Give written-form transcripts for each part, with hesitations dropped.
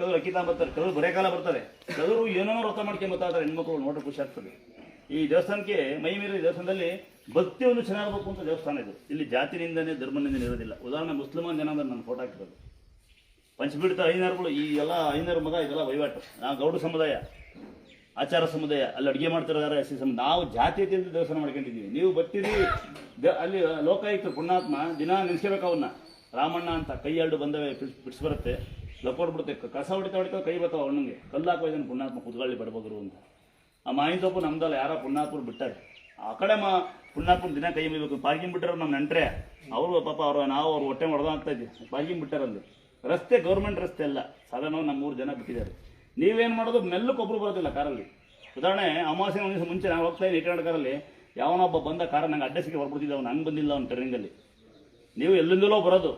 ಕೆಲವರು ಅಕ್ಕಿ ಬರ್ತಾರೆ, ಕೆಲವರು ಬರೆಕಾಲ ಬರ್ತಾರೆ, ಕೆಲವರು ಏನೇನೋ ವ್ರತ ಮಾಡ್ಕೊಂಡು ಬರ್ತಾರೆ. ಹೆಣ್ಮಕ್ಳು ನೋಡ್ರೆ ಖುಷಿ ಆಗ್ತದೆ. ಈ ದೇವಸ್ಥಾನಕ್ಕೆ ಮೈ ಮೀರಿ ದೇವಸ್ಥಾನದಲ್ಲಿ ಭಕ್ತಿ ಒಂದು ಚೆನ್ನಾಗಬೇಕು ಅಂತ ದೇವಸ್ಥಾನ ಇದು. ಇಲ್ಲಿ ಜಾತಿನಿಂದನೇ ಧರ್ಮನಿಂದನೇ ಇರೋದಿಲ್ಲ. ಉದಾಹರಣೆ ಮುಸ್ಲಿಮಾನ್ ಜನ ಅಂದ್ರೆ ನಾನು ಫೋಟೋ ಹಾಕಿರೋದು. ಪಂಚಪೀಠದ ಐನಾರುಗಳು ಈ ಎಲ್ಲ ಐನಾರು ಮಗ ಇದೆಲ್ಲ ವಹಿವಾಟು. ನಾವು ಗೌಡ ಸಮುದಾಯ, ಆಚಾರ ಸಮುದಾಯ, ಅಲ್ಲಿ ಅಡುಗೆ ಮಾಡ್ತಿರೋದಾರೆ ಎಸ್ ಸಿ ಸಮುದಾಯ. ನಾವು ಜಾತೀಯತೆಯಿಂದ ದೇವಸ್ಥಾನ ಮಾಡ್ಕೊಂಡಿದ್ದೀವಿ. ನೀವು ಬರ್ತೀರಿ ಅಲ್ಲಿ ಲೋಕಾಯುಕ್ತರು ಪುಣ್ಯಾತ್ಮ ದಿನ ನೆನೆಸ್ಕೋಬೇಕು ಅವನ್ನ. ರಾಮಣ್ಣ ಅಂತ ಕೈ ಎರಡು ಬಂದವೆ ಬಿಡಿಸಿ ಬರುತ್ತೆ, ಲಕ್ಕೊಡ್ಬಿಡುತ್ತೆ, ಕಸ ಹೊಡಿತಾ ಕೈ ಬರ್ತಾವ ಅವನಿಗೆ ಕಲ್ಲು ಹಾಕೋ ಇದನ್ನು ಪುಣ್ಯಾತ್ಮ ಕುತ್ಕೊಳ್ಳಿ ಬಡಬಗರು ಅಂತ. ಆ ಮಾಹಿತಪ್ಪು ನಮ್ದಲ್ಲ, ಯಾರೋ ಪುಣ್ಯಾತ್ಮರು ಬಿಟ್ಟಾರೆ. ಆ ಕಡೆ ಪುಣ್ಯಾತ್ಮರು ದಿನ ಕೈ ಮುಗಿಬೇಕು. ಪಾರ್ಕಿಂಗ್ ಬಿಟ್ಟಾರ ನಮ್ಮ ನೆಂಟ್ರೆ ಅವರು ಪಾಪ ನಾವು ಅವ್ರು ಹೊಟ್ಟೆ ಹೊಡೆದ ಆಗ್ತಾ ಇದ್ವಿ. ಪಾರ್ಕಿಂಗ್ ಬಿಟ್ಟಾರಲ್ಲಿ ರಸ್ತೆ ಗೌರ್ಮೆಂಟ್ ರಸ್ತೆ ಅಲ್ಲ, ಸಾಧಾರಣ ನಮ್ಮ 3 ಜನ ಬಿಟ್ಟಿದ್ದಾರೆ. ನೀವೇನು ಮಾಡೋದು ಮೆಲ್ಲಕ್ಕೆ ಒಬ್ರು ಬರೋದಿಲ್ಲ ಕಾರಲ್ಲಿ. ಉದಾಹರಣೆ ಅಮಾವಾಸ್ಯೆ ಒಂದು ಮುಂಚೆ ನಾನು ಹೋಗ್ತಾ ಇದ್ದೀನಿ ಇಟನಾಡ್ ಕಾರಲ್ಲಿ, ಯಾವನೊಬ್ಬ ಬಂದ ಕಾರ ನಂಗೆ ಅಡ್ಡಸಿಗೆ ಹೊರಬಿಡ್ತಿದ್ದ, ಅವ್ನು ಹಂಗೆ ಬಂದಿಲ್ಲ ಅವ್ನು ಟರ್ನಿಂಗಲ್ಲಿ. ನೀವು ಎಲ್ಲಿಂದಲೋ ಬರೋದು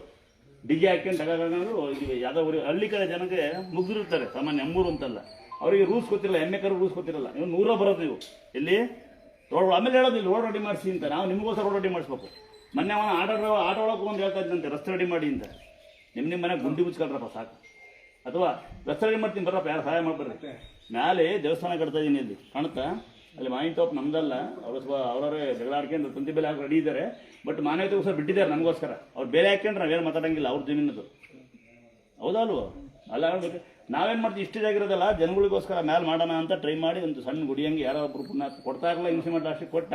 ಡಿಗೆ ಹಾಕೊಂಡು ತಗೊಂಡು ಯಾವುದೋ ಹಳ್ಳಿ ಕಡೆ ಜನಕ್ಕೆ ಮುಗ್ದಿರ್ತಾರೆ ಸಾಮಾನ್ಯ, ನಮ್ಮೂರು ಅಂತಲ್ಲ. ಅವರಿಗೆ ರೂಲ್ಸ್ ಗೊತ್ತಿಲ್ಲ, ಎಮ್ಮೆ ಕರು ರೂಲ್ಸ್ ಗೊತ್ತಿರಲ್ಲ. ನೀವು 100 ಬರೋದು ನೀವು ಇಲ್ಲಿ ರೋಡ್. ಆಮೇಲೆ ಹೇಳೋದು ಇಲ್ಲಿ ರೋಡ್ ರೆಡಿ ಮಾಡಿಸಿ ಅಂತ. ನಾವು ನಿಮಗೋಸ್ಕರ ರೋಡ್ ರೆಡಿ ಮಾಡಿಸ್ಬೇಕು. ಮೊನ್ನೆ ಅವನ ಆಟೋ ಒಳಗೆ ಒಂದು ಹೇಳ್ತಾ ಇದ್ದಂತೆ ರಸ್ತೆ ರೆಡಿ ಮಾಡಿ ಅಂತ. ನಿಮ್ಮ ಮನೆಗೆ ಗುಂಡಿ ಮುಚ್ಕೊಳ್ರಪ್ಪ ಸಾಕು. ಅಥವಾ ರಸ್ತೆ ರೆಡಿ ಮಾಡ್ತೀನಿ ಬರ್ರಪ್ಪ, ಯಾರು ಸಹಾಯ ಮಾಡ್ಬರ್ರಿ. ಮ್ಯಾಲೆ ದೇವಸ್ಥಾನ ಕಟ್ತಾ ಇದ್ದೀನಿ ಇಲ್ಲಿ ಕಾಣುತ್ತಾ, ಅಲ್ಲಿ ಮಾವಿನ ತೋಪ್ ನಮ್ದಲ್ಲ. ಅವರವರೇ ಜಗಳಾಡ್ಕೊಂಡು ತಂತಿ ಬೆಲೆ ಹಾಕಿ ರೆಡಿ ಇದ್ದಾರೆ. ಬಟ್ ಮಾನವತೆಗೋಸ್ಕರ ಬಿಟ್ಟಿದ್ದಾರೆ ನಮಗೋಸ್ಕರ. ಅವ್ರು ಬೇರೆ ಹಾಕ್ಕೊಂಡ್ರೆ ನಾವೇನು ಮಾತಾಡಂಗಿಲ್ಲ, ಅವ್ರ ಜಮೀನದು. ಹೌದಲ್ವ? ಅಲ್ಲ ಹೇಳ್ಬೇಕು. ನಾವೇನು ಮಾಡ್ತೀವಿ, ಇಷ್ಟು ಜಾಗಿರೋದಲ್ಲ ಜನಗಳಿಗೋಸ್ಕರ ಮ್ಯಾಲೆ ಮಾಡೋಣ ಅಂತ ಟ್ರೈ ಮಾಡಿ ಒಂದು ಸಣ್ಣ ಗುಡಿಯಂಗೆ ಯಾರೋ ಒಬ್ರು ಪುಣ್ಯ ಕೊಡ್ತಾ ಇರಲ್ಲ. ಇನ್ಸಿಮೆಂಟ್ ಅಷ್ಟಕ್ಕೆ ಕೊಟ್ಟ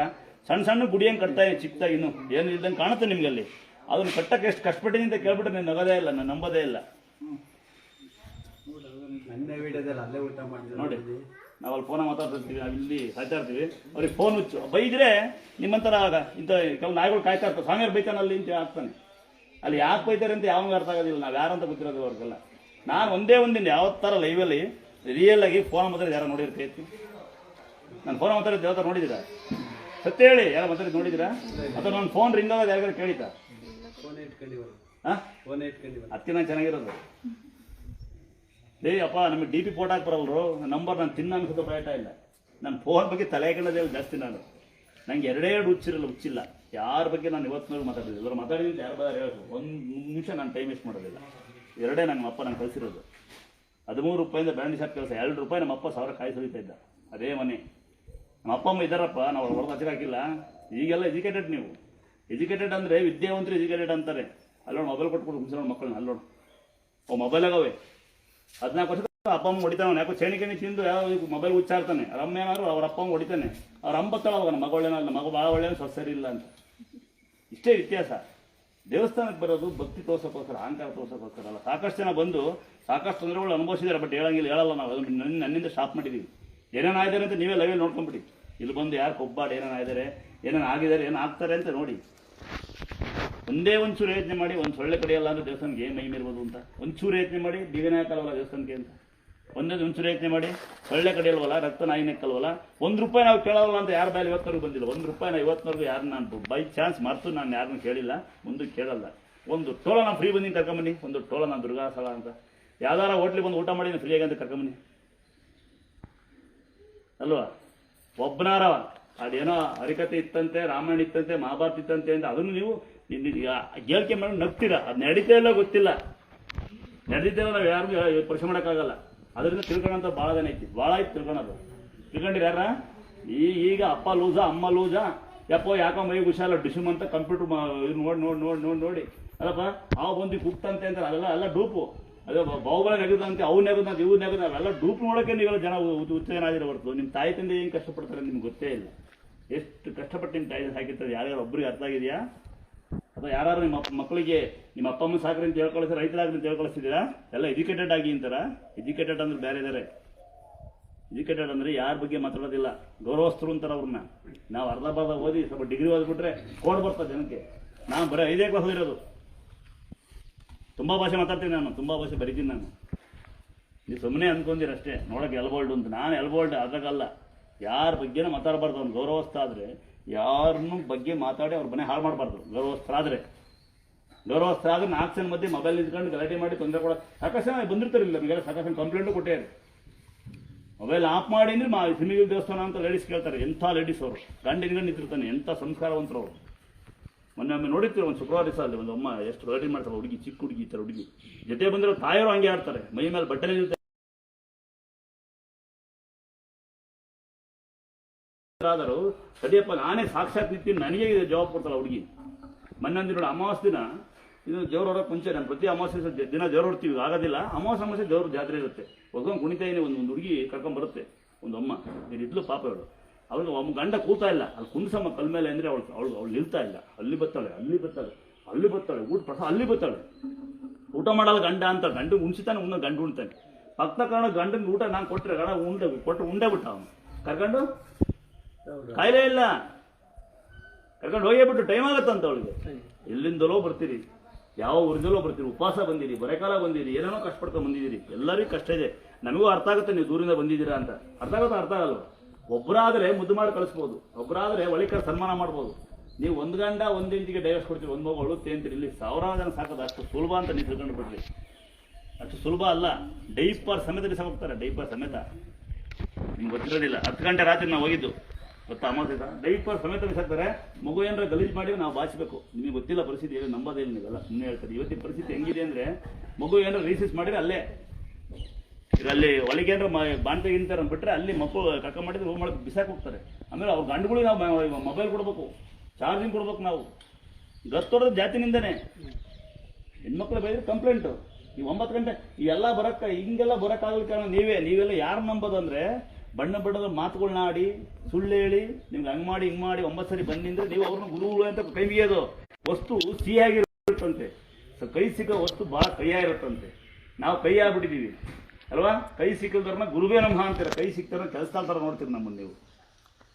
ಸಣ್ಣ ಗುಡಿಯಂಗೆ ಕಟ್ತಾ ಇದೆ ಚಿಕ್ಕದಾಗಿ, ಇನ್ನೂ ಏನು ಇಲ್ದಂಗೆ ಕಾಣುತ್ತೆ ನಿಮ್ಗೆ ಅಲ್ಲಿ. ಅದನ್ನು ಕಟ್ಟಕ್ಕೆ ಎಷ್ಟು ಕಷ್ಟಪಟ್ಟಿದ್ದೀನಿ ಅಂತ ಕೇಳ್ಬಿಟ್ರೆ ನೀವು ನಗೋದೇ ಇಲ್ಲ, ನಾನು ನಂಬೋದೇ ಇಲ್ಲ. ನೋಡಿ ನಾವು ಅಲ್ಲಿ ಫೋನ ಮಾತಾಡ್ತಿರ್ತೀವಿ, ನಾವು ಇಲ್ಲಿ ಸಾಯ್ತಾ ಇರ್ತೀವಿ. ಅವ್ರಿಗೆ ಫೋನ್ ಹುಚ್ಚು ಬೈದ್ರೆ ನಿಮ್ಮಂತರ ಇಂಥ ಕೆಲವು ನಾಯಿಗಳು ಕಾಯ್ತಾ ಇರ್ತಾರೆ. ಸ್ವಾಮಿಯವ್ರು ಬೈತಾನಲ್ಲಿ ಅಂತ ಆಗ್ತಾನೆ. ಅಲ್ಲಿ ಯಾಕೆ ಬೈತಾರೆ ಅಂತ ಯಾವಾಗ ಅರ್ಥ ಆಗೋದಿಲ್ಲ. ನಾವು ಯಾರಂತ ಗೊತ್ತಿರೋದು ಅವ್ರಿಗೆಲ್ಲ. ನಾನು ಒಂದೇ ಒಂದಿನ ಯಾವತ್ತು ಥರ ಲೈವಲ್ಲಿ ರಿಯಲ್ ಆಗಿ ಫೋನ್ ಮಾತಾಡಿದ್ದು ಯಾರು ನೋಡಿರ್ತೀವಿ? ನಾನು ಫೋನ್ ಮಾತಾಡಿದ್ದು ಯಾವ ಥರ ನೋಡಿದ್ದೀರಾ? ಸತ್ಯ ಹೇಳಿ, ಯಾರು ಮಾತಾಡಿದ್ದು ನೋಡಿದ್ದೀರಾ? ಅಥವಾ ನನ್ನ ಫೋನ್ ರಿಂಗ್ ಆಗೋದು ಯಾರಿಗಾರು ಕೇಳಿತಾ? ಅದಕ್ಕೆ ನಾನು ಚೆನ್ನಾಗಿರೋದು. ಅಪ್ಪ ನಮಗೆ DP ಫೋಟೋ ಹಾಕಿ ಬರಲ್ರು, ನಂಬರ್ ನಾನು ತಿನ್ನ ಅನ್ಸೋದು ಬಯಟ ಇಲ್ಲ. ನನ್ನ ಫೋನ್ ಬಗ್ಗೆ ತಲೆ ಹಾಕೊಳ್ಳೋದೇ ಜಾಸ್ತಿ. ನಂಗೆ 2 ಹುಚ್ಚಿಲ್ಲ. ಯಾರ ಬಗ್ಗೆ ನಾನು ಇವತ್ತಿನವ್ರು ಮಾತಾಡಿದ್ದೆ, ಇವರು ಮಾತಾಡಿದ್ದು ಯಾರು ಬರ ಹೇಳೋದು. 1 ನಿಮಿಷ ನಾನು ಟೈಮ್ ವೇಸ್ಟ್ ಮಾಡೋದಿಲ್ಲ. 2 ನಮ್ಮ ಅಪ್ಪ ನಾನು ಕಳಿಸಿರೋದು. 13 ರೂಪಾಯಿಂದ ಬ್ರ್ಯಾಂಡಿ ಶಾಪ್ ಕೆಲಸ, 2 ರೂಪಾಯಿ ನಮ್ಮ ಅಪ್ಪ 1000 ಕಾಯಿ ಸುರಿತಾ ಇದ್ದ. ಅದೇ ಮನೆ. ನಮ್ಮ ಅಪ್ಪ ಅಮ್ಮ ಇದ್ದಾರಪ್ಪ, ನಾವು ಹೊರಗೆ ಹಚ್ಚಿಗೆ ಹಾಕಿಲ್ಲ. ಈಗೆಲ್ಲ ಎಜುಕೇಟೆಡ್. ನೀವು ಎಜುಕೇಟೆಡ್ ಅಂದರೆ ವಿದ್ಯಾವಂತರು ಎಜುಕೇಟೆಡ್ ಅಂತಾರೆ. ಅಲ್ಲೋಡು ಮೊಬೈಲ್ ಕೊಟ್ಬಿಟ್ಟು ಹುಡ್ಸೋಣ ಮಕ್ಕಳನ್ನ. ಅಲ್ಲೋಡು ಮೊಬೈಲ್ ಆಗವೆ. 14 ವರ್ಷ ಅಪ್ಪ ಅಮ್ಮ ಹೊಡಿತಾನೆ. ಯಾಕೋ ಚೇಣಿಕೆಣಿ ತಿಂದು ಯಾವ ಮೊಬೈಲ್ ಹುಚ್ಚಾಡ್ತಾನೆ. ರಮ್ಮ ಏನಾದ್ರು ಅವ್ರ ಅಪ್ಪ ಅಮ್ಮ ಹೊಡಿತಾನೆ. ಅವ್ರ ಅಂಬತ್ತಳ ಅವಾಗ ಮಗ ಒಳ್ಳೆನಲ್ಲ, ಮಗ ಭಾಳ ಒಳ್ಳೆಯ ಸರಿ ಇಲ್ಲ ಅಂತ. ಇಷ್ಟೇ ವ್ಯತ್ಯಾಸ. ದೇವಸ್ಥಾನಕ್ಕೆ ಬರೋದು ಭಕ್ತಿ ತೋರ್ಸೋಕ್ಕೋಸ್ಕರ, ಅಹಂಕಾರ ತೋರ್ಸೋಕ್ಕೋಸ್ಕರ ಅಲ್ಲ. ಸಾಕಷ್ಟು ಜನ ಬಂದು ಸಾಕಷ್ಟು ತೊಂದರೆಗಳು ಅನುಭವಿಸಿದ್ದಾರೆ. ಬಟ್ ಹೇಳಲ್ಲ ನಾವು. ಅದನ್ನು ನನ್ನಿಂದ ಸ್ಟಾಪ್ ಮಾಡಿದ್ದೀವಿ. ಏನೇನು ಆಗಿದ್ದಾರೆ ಅಂತ ನೀವೇ ಲೈವಲ್ಲಿ ನೋಡ್ಕೊಂಡ್ಬಿಡಿ. ಇಲ್ಲಿ ಬಂದು ಯಾರು ಕೊಬ್ಬಾಡಿ ಏನೇನು ಆಗಿದ್ದಾರೆ, ಏನೇನು ಆಗಿದ್ದಾರೆ, ಏನು ಆಗ್ತಾರೆ ಅಂತ ನೋಡಿ. ಒಂದೇ ಒಂಚೂರು ಯೋಚನೆ ಮಾಡಿ. ಒಂದು ಸೊಳ್ಳೆ ಕಡಿಯಲ್ಲ ಅಂದ್ರೆ ದೇವಸ್ಥಾನಕ್ಕೆ ಮೈ ಮೀರ್ಬೋದು ಅಂತ ಒಂಚೂರು ಯೋಚನೆ ಮಾಡಿ. ದಿವ್ಯನೇ ಹಾಕಲ್ವಲ್ಲ ದೇವಸ್ಥಾನಕ್ಕೆ ಅಂತ ಒಂಚೂರು ಯೋಚನೆ ಮಾಡಿ. ಸೊಳ್ಳೆ ಕಡಿಯಲ್ವಲ್ಲ, ರಕ್ತ ನಾಯಿನ ಹಾಕಲ್ವಲ್ಲ. 1 ರೂಪಾಯಿ ನಾವು ಕೇಳೋಲ್ಲ ಅಂತ ಯಾರ ಬಾಯಲ್ಲಿ ಇವತ್ತಿನವರೆಗೂ ಬಂದಿಲ್ಲ. 1 ರೂಪಾಯಿ ನಾವು ಇವತ್ತಿನವರೆಗೂ ಯಾರು ನಾನು ಬೈ ಚಾನ್ಸ್ ಮಾಡ್ತು ನಾನು ಯಾರನ್ನೂ ಕೇಳಿಲ್ಲ, ಮುಂದಕ್ಕೆ ಕೇಳಲ್ಲ. ಒಂದು ಟೋಲ ನಾನು ಫ್ರೀ ಬಂದಿನಿ ಕರ್ಕೊಂಬನ್ನಿ. ಒಂದು ಟೋಲ ನಾನು ದುರ್ಗಾಸ್ಥಳ ಅಂತ ಯಾವ್ದಾರ ಹೋಟ್ಲಿಗೆ ಬಂದು ಊಟ ಮಾಡಿ ನಾನು ಫ್ರೀಯಾಗಿ ಅಂತ ಕರ್ಕೊಂಬನ್ನಿ ಅಲ್ವಾ? ಒಬ್ಬನಾರ ಅದೇನೋ ಹರಿಕತೆ ಇತ್ತಂತೆ, ರಾಮಾಯಣ ಇತ್ತಂತೆ, ಮಹಾಭಾರತ ಇತ್ತಂತೆ ಅಂತ ಅದನ್ನು ನೀವು ಹೇಳಿಕೆ ಮಾಡಿ ನಗ್ತೀರಾ. ಅದು ನಡೀತಾ ಇಲ್ಲ ಗೊತ್ತಿಲ್ಲ. ನಡೆದಿದ್ದೇವೆ ನಾವು ಯಾರು ಪರಿಶ್ರಮ ಮಾಡೋಕ್ಕಾಗಲ್ಲ. ಅದರಿಂದ ತಿಳ್ಕೊಳ್ಳೋಂಥ ಭಾಳ ಜನ ಐತಿ. ಭಾಳ ಐತಿ ತಿಳ್ಕೊಳೋದು. ತಿಳ್ಕೊಂಡಿರಿ ಯಾರ? ಈಗ ಅಪ್ಪ ಲೂಜಾ ಅಮ್ಮ ಲೂಜಾ ಯಾಕೋ ಮೈ ಹುಷಾರಲ್ಲ ಡಿಶುಮ್ ಅಂತ ಕಂಪ್ಯೂಟರ್ ನೋಡಿ ಅಲ್ಲಪ್ಪ ಅವು ಬಂದು ಕುಕ್ತಂತೆ ಅಂತಾರೆ. ಅದೆಲ್ಲ ಡೂಪು. ಅದೇ ಬಾಹುಬಲಿ ನೆಗದಂತೆ, ಅವು ನೆಗದಂತೆ, ಇವು ನೆಗದ, ಅವೆಲ್ಲ ಡೂಪ್ ನೋಡೋಕ್ಕೆ ನೀವೆಲ್ಲ ಜನ ಉತ್ತೇಜನಾಗಿರೋ ಹೊರತು ನಿಮ್ಮ ತಾಯಿ ತಂದೆ ಏನು ಕಷ್ಟಪಡ್ತಾರೆ ನಿಮ್ಗೆ ಗೊತ್ತೇ ಇಲ್ಲ. ಎಷ್ಟು ಕಷ್ಟಪಟ್ಟು ನಿಮ್ಮ ತಾಯಿ ಸಾಕಿರ್ತಾರೆ ಯಾರ್ಯಾರು ಒಬ್ಬರಿಗೆ ಅರ್ಥ ಆಗಿದೆಯಾ? ಅಥವಾ ಯಾರು ನಿಮ್ಮ ಮಕ್ಕಳಿಗೆ ನಿಮ್ಮ ಅಪ್ಪ ಅಮ್ಮ ಸಾಕ್ರಿ ಅಂತ ಹೇಳ್ಕೊಳಿಸಿ ರೈತರಾಗ್ರಿ ಅಂತ ಹೇಳ್ಕೊಳಿಸ್ತಿದ್ದೀರಾ? ಎಲ್ಲ ಎಜುಕೇಟೆಡ್ ಆಗಿ ಅಂತಾರ. ಎಜುಕೇಟೆಡ್ ಅಂದ್ರೆ ಬೇರೆ ಇದ್ದಾರೆ. ಎಜುಕೇಟೆಡ್ ಅಂದರೆ ಯಾರ ಬಗ್ಗೆ ಮಾತಾಡೋದಿಲ್ಲ, ಗೌರವಸ್ಥರು ಅಂತಾರೆ ಅವ್ರನ್ನ. ನಾವು ಅರ್ಧ ಓದಿ ಸ್ವಲ್ಪ ಡಿಗ್ರಿ ಓದ್ಬಿಟ್ರೆ ಕೋಡ್ ಬರ್ತದೆ ಜನಕ್ಕೆ. ನಾನು ಬರೀ 5ನೇ ಕ್ಲಾಸ್ ಓದಿರೋದು. ತುಂಬ ಭಾಷೆ ಮಾತಾಡ್ತೀನಿ ನಾನು, ತುಂಬ ಭಾಷೆ ಬರೀತೀನಿ ನಾನು. ನೀವು ಸುಮ್ಮನೆ ಅಂದ್ಕೊಂಡಿರಷ್ಟೇ ನೋಡೋಕೆ ಎಲ್ಬೋಲ್ಡ್ ಅಂತ. ನಾನು ಎಲ್ಬೋಲ್ಡ್ ಅದ್ರಾಗಲ್ಲ. ಯಾರ ಬಗ್ಗೆನೂ ಮಾತಾಡಬಾರ್ದು. ಅವ್ನು ಗೌರವಸ್ಥ ಆದರೆ ಯಾರನ್ನೂ ಬಗ್ಗೆ ಮಾತಾಡಿ ಅವ್ರ ಮನೆ ಹಾಳು ಮಾಡಬಾರ್ದು. ಗೌರವಸ್ಥ ಆದರೆ 4 ಜನ ಮಧ್ಯೆ ಮೊಬೈಲ್ ನಿಂತ್ಕೊಂಡು ಗಲಾಟೆ ಮಾಡಿ ತೊಂದರೆ ಕೊಡೋ ಸಾಕಷ್ಟು ಜನ ಬಂದಿರ್ತಾರಿಲ್ಲ. ನಮಗೆಲ್ಲ ಸಾಕಷ್ಟು ಕಂಪ್ಲೇಂಟು ಕೊಟ್ಟಿದ್ದಾರೆ. ಮೊಬೈಲ್ ಆಫ್ ಮಾಡಿ ಅಂದರೆ ಸಿಮಿಗಿಲ್ ದೇವಸ್ಥಾನ ಅಂತ ಲೇಡೀಸ್ ಕೇಳ್ತಾರೆ. ಎಂಥ ಲೇಡೀಸ್ ಅವರು, ಗಂಡಿನ ನಿಂತಿರ್ತಾನೆ. ಎಂಥ ಸಂಸ್ಕಾರವಂತರು ಅವರು. ಮೊನ್ನೆ ನೋಡಿರ್ತೀವಿ ಒಂದು ಶುಕ್ರವಾರ ದಿವಸ ಅಲ್ಲಿ ಒಂದು ಅಮ್ಮ ಎಷ್ಟು ರೆಡಿ ಮಾಡ್ತಾರೆ ಹುಡುಗಿ, ಚಿಕ್ಕ ಹುಡುಗಿ, ಈ ಥರ ಹುಡುಗಿ ಜೊತೆ ಬಂದಿರೋ ತಾಯರು ಹಂಗೆ ಆಡ್ತಾರೆ, ಮೈ ಮೇಲೆ ಬಟ್ಟೆ ಇರುತ್ತೆ. ಆದರೂ ಸರಿಯಪ್ಪ ನಾನೇ ಸಾಕ್ಷಾತ್ ನಿಂತೀನಿ, ನನಗೆ ಜವಾಬ್ ಕೊಡ್ತಾಳೆ ಹುಡುಗಿ. ಮೊನ್ನೆ ನೋಡಿ ಅಮಾವಾಸ್ಯ ದಿನ ಇದು ದೇವ್ರ ಹೊರಗೆ ಮುಂಚೆ ನಾನು ಪ್ರತಿ ಅಮಾವಾಸ್ಯೆ ದಿನ ದೇವ್ರು ಹೊಡ್ತೀವಿ, ಆಗೋದಿಲ್ಲ. ಅಮಾವಾಸ್ಯೆ ದೇವ್ರ ಜಾತ್ರೆ ಇರುತ್ತೆ, ಒಗ್ಗಂಗೆ ಕುಣಿತಾ ಇದೀನಿ. ಒಂದು ಹುಡುಗಿ ಕರ್ಕೊಂಡ್ ಬರುತ್ತೆ, ಒಂದು ಅಮ್ಮ ಇದ್ಲು ಪಾಪ ಅವಳು. ಅವ್ಳಿಗೆ ಒಮ್ಮ ಗಂಡ ಕೂತಾ ಇಲ್ಲ, ಅಲ್ಲಿ ಕುಂದ್ಸಮ್ಮ ಕಲ್ ಮೇಲೆ ಅಂದರೆ ಅವಳು ನಿಲ್ತಾ ಇಲ್ಲ. ಅಲ್ಲಿ ಬರ್ತಾಳೆ ಊಟ ಪ್ರಸಾದ ಅಲ್ಲಿ ಬರ್ತಾಳೆ, ಊಟ ಮಾಡಲ್ಲ ಗಂಡ ಅಂತ. ಗಂಡ ಉಣ್ಸಿತಾನೆ ಗಂಡು ಉಣ್ತಾನೆ. ಪಕ್ಕ ಕಾರಣ ಗಂಡನ ಊಟ ನಾನು ಕೊಟ್ಟರೆ ಗಂಡ ಉಂಡೆ ಬಿಟ್ಟ ಅವನು ಕರ್ಕೊಂಡು, ಕಾಯಿಲೆ ಇಲ್ಲ ಕರ್ಕೊಂಡು ಹೋಗೇ ಬಿಟ್ಟು ಟೈಮ್ ಆಗತ್ತಂತ ಅವಳಿಗೆ. ಎಲ್ಲಿಂದಲೋ ಬರ್ತೀರಿ, ಯಾವ ಊರಿಂದಲೋ ಬರ್ತೀರಿ, ಉಪವಾಸ ಬಂದಿರಿ, ಬರೆಕಾಲ ಬಂದಿರಿ, ಏನೇನೋ ಕಷ್ಟಪಡ್ಕೊಂಡು ಬಂದಿದ್ದೀರಿ. ಎಲ್ಲರಿಗೂ ಕಷ್ಟ ಇದೆ, ನಮಗೂ ಅರ್ಥ ಆಗುತ್ತೆ ನೀವು ದೂರಿಂದ ಬಂದಿದ್ದೀರಾ ಅಂತ. ಅರ್ಥ ಆಗಲ್ವ? ಒಬ್ಬರಾದರೆ ಮುದ್ದು ಮಾಡಿ ಕಳಿಸ್ಬೋದು, ಒಬ್ಬರಾದರೆ ಒಳಿಕರ ಸನ್ಮಾನ ಮಾಡ್ಬೋದು. ನೀವು ಒಂದು ಗಂಡ ಒಂದು ಹೆಂಡತಿಗೆ ಡೈವರ್ಸ್ ಕೊಡ್ತೀರಿ, ಒಂದು ಮಗು ಅಳುತ್ತೆ ಅಂತೀರಿ. ಇಲ್ಲಿ ಸಾವಿರಾರು ಜನ ಸಾಕೋದು ಅಷ್ಟು ಸುಲಭ ಅಂತ ನೀವು ತಿಳ್ಕೊಂಡು ಬಿಡ್ರಿ. ಅಷ್ಟು ಸುಲಭ ಅಲ್ಲ. ಡೈಪರ್ ಸಮೇತ ಹೋಗ್ತಾರೆ, ಡೈಪರ್ ಸಮೇತ. ನಿಮ್ಗೆ ಗೊತ್ತಿರೋದಿಲ್ಲ. 10 ಗಂಟೆ ರಾತ್ರಿ ನಾವು ಹೋಗಿದ್ದು ಗೊತ್ತಾ, ಅಮಾವಾಸ್ಯ ಡೈಪರ್ ಸಮೇತ ಬಿಸಾಕ್ತಾರೆ. ಮಗು ಏನಾರ ಗಲೀಜು ಮಾಡಿ ನಾವು ಬಾಚಿಬೇಕು. ನಿಮಗೆ ಗೊತ್ತಿಲ್ಲ ಪರಿಸ್ಥಿತಿ ಏನು, ನಂಬೋದೇನು ನೀವೆಲ್ಲ ಸುಮ್ಮನೆ ಹೇಳ್ತಾರೆ. ಇವತ್ತಿನ ಪರಿಸ್ಥಿತಿ ಹೆಂಗಿದೆ ಅಂದರೆ, ಮಗು ಏನಾರ ರೀಸೀಸ್ ಮಾಡಿದ್ರೆ ಅಲ್ಲೇ ಅಲ್ಲಿ ಒಳಗೆ ಏನಾರ ಬಾಣ್ತೆ ಗಿಂತಾರೆ ಅಂದ್ಬಿಟ್ರೆ ಅಲ್ಲಿ ಮಕ್ಕಳು ಕಕ್ಕ ಮಾಡಿದ್ರೆ ರೂಮ್ ಒಳಗೆ ಬಿಸಾಕ್ ಹೋಗ್ತಾರೆ. ಆಮೇಲೆ ಅವ್ರ ಗಂಡುಗಳಿಗೆ ನಾವು ಮೊಬೈಲ್ ಕೊಡ್ಬೇಕು, ಚಾರ್ಜಿಂಗ್ ಕೊಡ್ಬೇಕು. ನಾವು ಗತ್ತೋಡೋದು ಜಾತಿನಿಂದನೇ. ಹೆಣ್ಮಕ್ಳು ಬೈದ್ರೆ ಕಂಪ್ಲೇಂಟು. ಈ 9 ಗಂಟೆ ಎಲ್ಲ ಬರೋಕ್ಕೆ ಹಿಂಗೆಲ್ಲ ಬರೋಕ್ಕಾಗಲಿಕ್ಕೆ ಕಾರಣ ನೀವೆಲ್ಲ ಯಾರು ನಂಬೋದು ಅಂದರೆ, ಬಣ್ಣದ ಮಾತುಗಳನ್ನ ಆಡಿ ಸುಳ್ಳು ಹೇಳಿ ನಿಮ್ಗೆ ಹಂಗೆ ಮಾಡಿ ಹಿಂಗೆ ಮಾಡಿ 9 ಸರಿ ಬಂದಿಂದ್ರೆ ನೀವು ಅವ್ರನ್ನ ಗುರುಗಳು ಅಂತ ಕೈ ಬಿಯೋದು. ವಸ್ತು ಸಿಹಿಯಾಗಿರುತ್ತಂತೆ, ಕೈ ಸಿಕ್ಕೋ ವಸ್ತು ಭಾಳ ಕೈಯಾಗಿರುತ್ತಂತೆ. ನಾವು ಕೈ ಆಗ್ಬಿಟ್ಟಿದ್ದೀವಿ ಅಲ್ವಾ? ಕೈ ಸಿಕ್ಕಿದ್ರನ್ನ ಗುರುವೇ ನಮ್ಗೆ ಅಂತೀರ, ಕೈ ಸಿಕ್ತಾರ ಕೆಲಸ ಥರ ನೋಡ್ತೀರಿ ನಮ್ಮನ್ನು ನೀವು.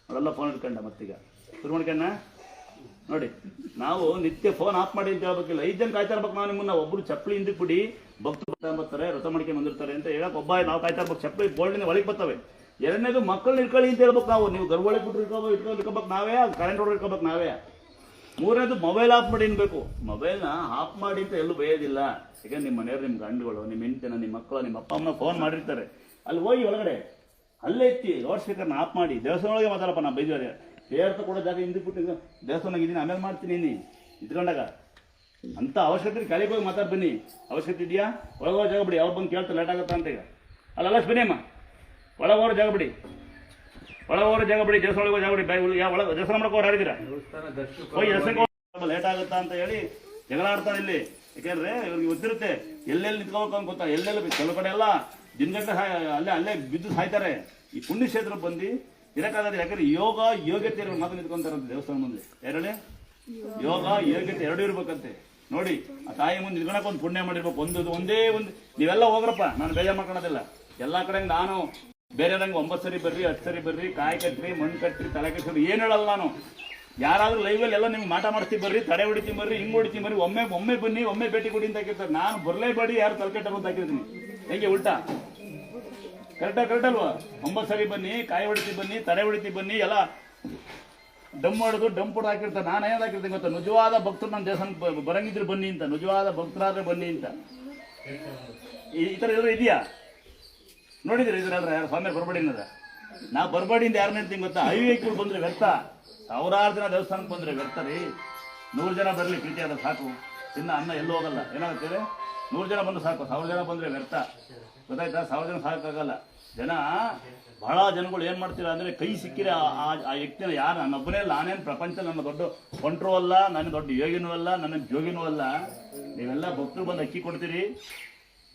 ಅವರೆಲ್ಲ ಫೋನ್ ಇಟ್ಕೊಂಡ ಮತ್ತೀಗ ಶುರು ಮಾಡ್ಕೊಂಡ ನೋಡಿ. ನಾವು ನಿತ್ಯ ಫೋನ್ ಆಫ್ ಮಾಡಿ ಅಂತ ಹೇಳ್ಬೇಕಿಲ್ಲ. 5 ಜನ ಕಾಯ್ತಾ ಇರ್ಬೇಕು. ನಾವು ನಿಮ್ಮನ್ನ ಒಬ್ಬರು ಚಪ್ಪಲಿ ಹಿಂದಕ್ಕೆ ಬಿಡಿ, ಭಕ್ತರು ಬರ್ತಾರೆ, ವ್ರತ ಮಾಡ್ಕೊಂಡು ಬಂದಿರ್ತಾರೆ ಅಂತ ಹೇಳಕ್ ಒಬ್ಬ ನಾವು ಕಾಯ್ತಾ ಇರ್ಬೇಕು. ಚಪ್ಪಲಿ ಬೋಲ್ಡಿಂದ ಒಳಗೆ ಬರ್ತವೆ. ಎರಡನೇದು ಮಕ್ಕಳನ್ನ ಇಟ್ಕೊಳ್ಳಿ ಅಂತ ಹೇಳ್ಬೇಕು ನಾವು. ನೀವು ಗರ್ಭೊಳಗೆ ಬಿಟ್ಟರು ಇಟ್ಕೋಬೇಕು ನಾವೇ, ಕರೆಂಟ್ ಹೊಡೆದು ಇಟ್ಕೋಬೇಕು ನಾವೇ. ಮೂರನೇದು ಮೊಬೈಲ್ ಆಫ್ ಮಾಡಿ ಅನ್ಬೇಕು. ಮೊಬೈಲ್ನ ಆಫ್ ಮಾಡಿ ಅಂತ ಎಲ್ಲೂ ಬೈಯೋದಿಲ್ಲ. ಈಗ ನಿಮ್ಮ ಮನೆಯವರು, ನಿಮ್ಮ ಗಂಡುಗಳು, ನಿಮ್ಮ ಹೆಂಡತಿನ, ನಿಮ್ಮ ಮಕ್ಕಳು, ನಿಮ್ಮ ಅಪ್ಪ ಅಮ್ಮನ ಫೋನ್ ಮಾಡಿರ್ತಾರೆ. ಅಲ್ಲಿ ಹೋಗಿ ಒಳಗಡೆ ಅಲ್ಲೇ ಎತ್ತಿ ಲೌಡ್ ಸ್ಪೀಕರ್ನ ಆಫ್ ಮಾಡಿ ದೇವಸ್ಥಾನೊಳಗೆ ಮಾತಾಡಪ್ಪ. ನಾ ಬೈದಿದ್ದಾರೆ ಹೇರ್ತ ಕೂಡ ಜಾಗ ಹಿಂದಕ್ಕೆ ಬಿಟ್ಟು ದೇವಸ್ಥಾನಾಗ ಇದ್ದೀನಿ, ಆಮೇಲೆ ಮಾಡ್ತೀನಿ ನೀ ಇದ್ಕೊಂಡಾಗ ಅಂತ ಅವಶ್ಯಕತೆ ಕೆಳಗೆ ಹೋಗಿ ಮಾತಾಡಿ ಬನ್ನಿ. ಅವಶ್ಯಕತೆ ಇದೆಯಾ? ಒಳಗೋಗಿ ಜಾಗ ಬಿಡಿ. ಅವ್ರು ಬಂದು ಕೇಳ್ತಾರೆ ಲೇಟ್ ಆಗುತ್ತಾ ಅಂತ. ಈಗ ಅಲ್ಲ ಬನ್ನಿ ಅಮ್ಮ, ಒಳಗೋರು ಜಾಗ ಬಿಡಿ, ಒಳಗೋರು ಜಾಗ ಬಿಡಿ, ದೇವಸ್ಥಾನೊಳಗೆ ಜಾಗ ಬಿಡಿ. ಯಾವ ಒಳಗೆ ದೇವಸ್ಥಾನ ಮಾಡ್ಕೋರು ಆಡಿದ್ದೀರಾ? ಹೋಗಿ ದೇವಸ್ಥಾನಕ್ಕೆ ಲೇಟ್ ಆಗುತ್ತಾ ಅಂತ ಹೇಳಿ ಜಗಳ ಆಡ್ತಾರೆ ಇಲ್ಲಿ. ಯಾಕೆಂದ್ರೆ ಇವ್ರಿಗೆ ಗೊತ್ತಿರುತ್ತೆ ಎಲ್ಲೆಲ್ಲಿ ನಿಂತ್ಕೋಬೇಕು ಅಂತ ಗೊತ್ತಾ. ಎಲ್ಲೆಲ್ಲ ಕೆಲವು ಕಡೆ ಎಲ್ಲ ದಿನಗಟ್ಟಲೆ ಅಲ್ಲೇ ಬಿದ್ದು ಸಾಯ್ತಾರೆ. ಈ ಪುಣ್ಯಕ್ಷೇತ್ರ ಬಂದು ಇರಕ್ಕಾಗತ್ತೆ. ಯಾಕಂದ್ರೆ ಯೋಗ್ಯತೆ ಇರೋ ಮಾತ್ರ ನಿಂತ್ಕೊಂತಾರಂತೆ ದೇವಸ್ಥಾನ ಮುಂದೆ. ಎರಡೇ ಯೋಗ ಯೋಗ್ಯತೆ ಎರಡೂ ಇರ್ಬೇಕಂತೆ. ನೋಡಿ, ಆ ತಾಯಿ ಮುಂದೆ ನಿಲ್ಕೊಳಕ್ಕೆ ಒಂದು ಪುಣ್ಯ ಮಾಡಿರ್ಬೇಕು. ಒಂದೇ ಒಂದು ನೀವೆಲ್ಲ ಹೋಗ್ರಪ್ಪ, ನಾನು ಬೇಜಾರು ಮಾಡ್ಕೊಳೋದಿಲ್ಲ. ಎಲ್ಲ ಕಡೆ ನಾನು ಬೇರೆದಂಗೆ 9 ಸರಿ ಬರ್ರಿ, 10 ಸರಿ ಬರ್ರಿ, ಕಾಯಿ ಕಟ್ರಿ, ಮಣ್ಣು ಕಟ್ರಿ, ತಲೆ ಕಟ್ರಿ ಏನು ಹೇಳಲ್ಲ ನಾನು. ಯಾರಾದ್ರೂ ಲೈವಲ್ಲಿ ಎಲ್ಲ ನಿಮ್ಗೆ ಮಾಟ ಮಾಡ್ತೀವಿ ಬರ್ರಿ, ತಡೆ ಹೊಡಿತೀವಿ ಬರ್ರಿ, ಹಿಂಗೆ ಹೊಡಿತೀವಿ ಬರ್ರಿ, ಒಮ್ಮೆ ಬನ್ನಿ, ಒಮ್ಮೆ ಭೇಟಿ ಕೊಡಿ ಅಂತ ಹಾಕಿರ್ತಾರೆ. ನಾನು ಬರಲೇಬೇಡಿ, ಯಾರು ತಲೆಕೆಟ್ಟ ಅಂತ ಹಾಕಿರ್ತೀನಿ. ಹೇಗೆ ಉಲ್ಟಾ ಕರೆಕ್ಟ್ ಅಲ್ವಾ? 9 ಸರಿ ಬನ್ನಿ, ಕಾಯಿ ಹೊಡಿತೀವಿ ಬನ್ನಿ, ತಡೆ ಹೊಡಿತೀವಿ ಬನ್ನಿ, ಎಲ್ಲ ಡಮ್ ಹೊಡೆದು ಡಂಪ್ ಹೊಡೆದು ಹಾಕಿರ್ತಾರೆ. ನಾನು ಏನಾದ್ರು ಹಾಕಿರ್ತೀನಿ ಗೊತ್ತಾ? ನಿಜವಾದ ಭಕ್ತರು ನನ್ನ ದೇವಸ್ಥಾನ ಬರಂಗಿದ್ರು ಬನ್ನಿ ಅಂತ, ನಿಜವಾದ ಭಕ್ತರಾದ್ರೆ ಬನ್ನಿ ಅಂತ. ಈ ಥರ ಇದ್ರು ಇದೆಯಾ? ನೋಡಿದ್ರಿ ಇದ್ರಾದ್ರೆ ಯಾರು ಸ್ವಾಮಿ ಬರಬೇಡಿ ಅನ್ನೋದ? ನಾವು ಬರಬೇಡಿಂದ ಯಾರು ಹೇಳ್ತೀನಿ ಗೊತ್ತಾ? ಐವೇಕ್ಗಳು ಬಂದ್ರೆ ವ್ಯರ್ಥ. 1000 ಜನ ದೇವಸ್ಥಾನಕ್ಕೆ ಬಂದ್ರೆ ವ್ಯರ್ಥ ರೀ. 100 ಜನ ಬರಲಿ ಪ್ರೀತಿ ಆದ ಸಾಕು, ಇನ್ನ ಅನ್ನ ಎಲ್ಲೂ ಹೋಗಲ್ಲ. ಏನಾಗ್ತದೆ? 100 ಜನ ಬಂದು ಸಾಕು, 1000 ಜನ ಬಂದ್ರೆ ವ್ಯರ್ಥ. ಗೊತ್ತಾಯ್ತಾ? 1000 ಜನ ಸಾಕಾಗಲ್ಲ. ಜನ ಬಹಳ ಜನಗಳು ಏನ್ ಮಾಡ್ತೀರಾ ಅಂದ್ರೆ, ಕೈ ಸಿಕ್ಕಿದ್ರೆ ಆ ವ್ಯಕ್ತಿನ ಯಾರು ನನ್ನೊಬ್ಬನೇ ಅಲ್ಲ, ನಾನೇನು ಪ್ರಪಂಚ ನನ್ನ ದೊಡ್ಡ ಕೊಂಟ್ರೂ ಅಲ್ಲ, ನನ್ನ ದೊಡ್ಡ ಯೋಗಿನೂ ಅಲ್ಲ, ನನ್ನ ಜೋಗಿನೂ ಅಲ್ಲ. ನೀವೆಲ್ಲ ಭಕ್ತರು ಬಂದು ಅಕ್ಕಿ ಕೊಡ್ತೀರಿ,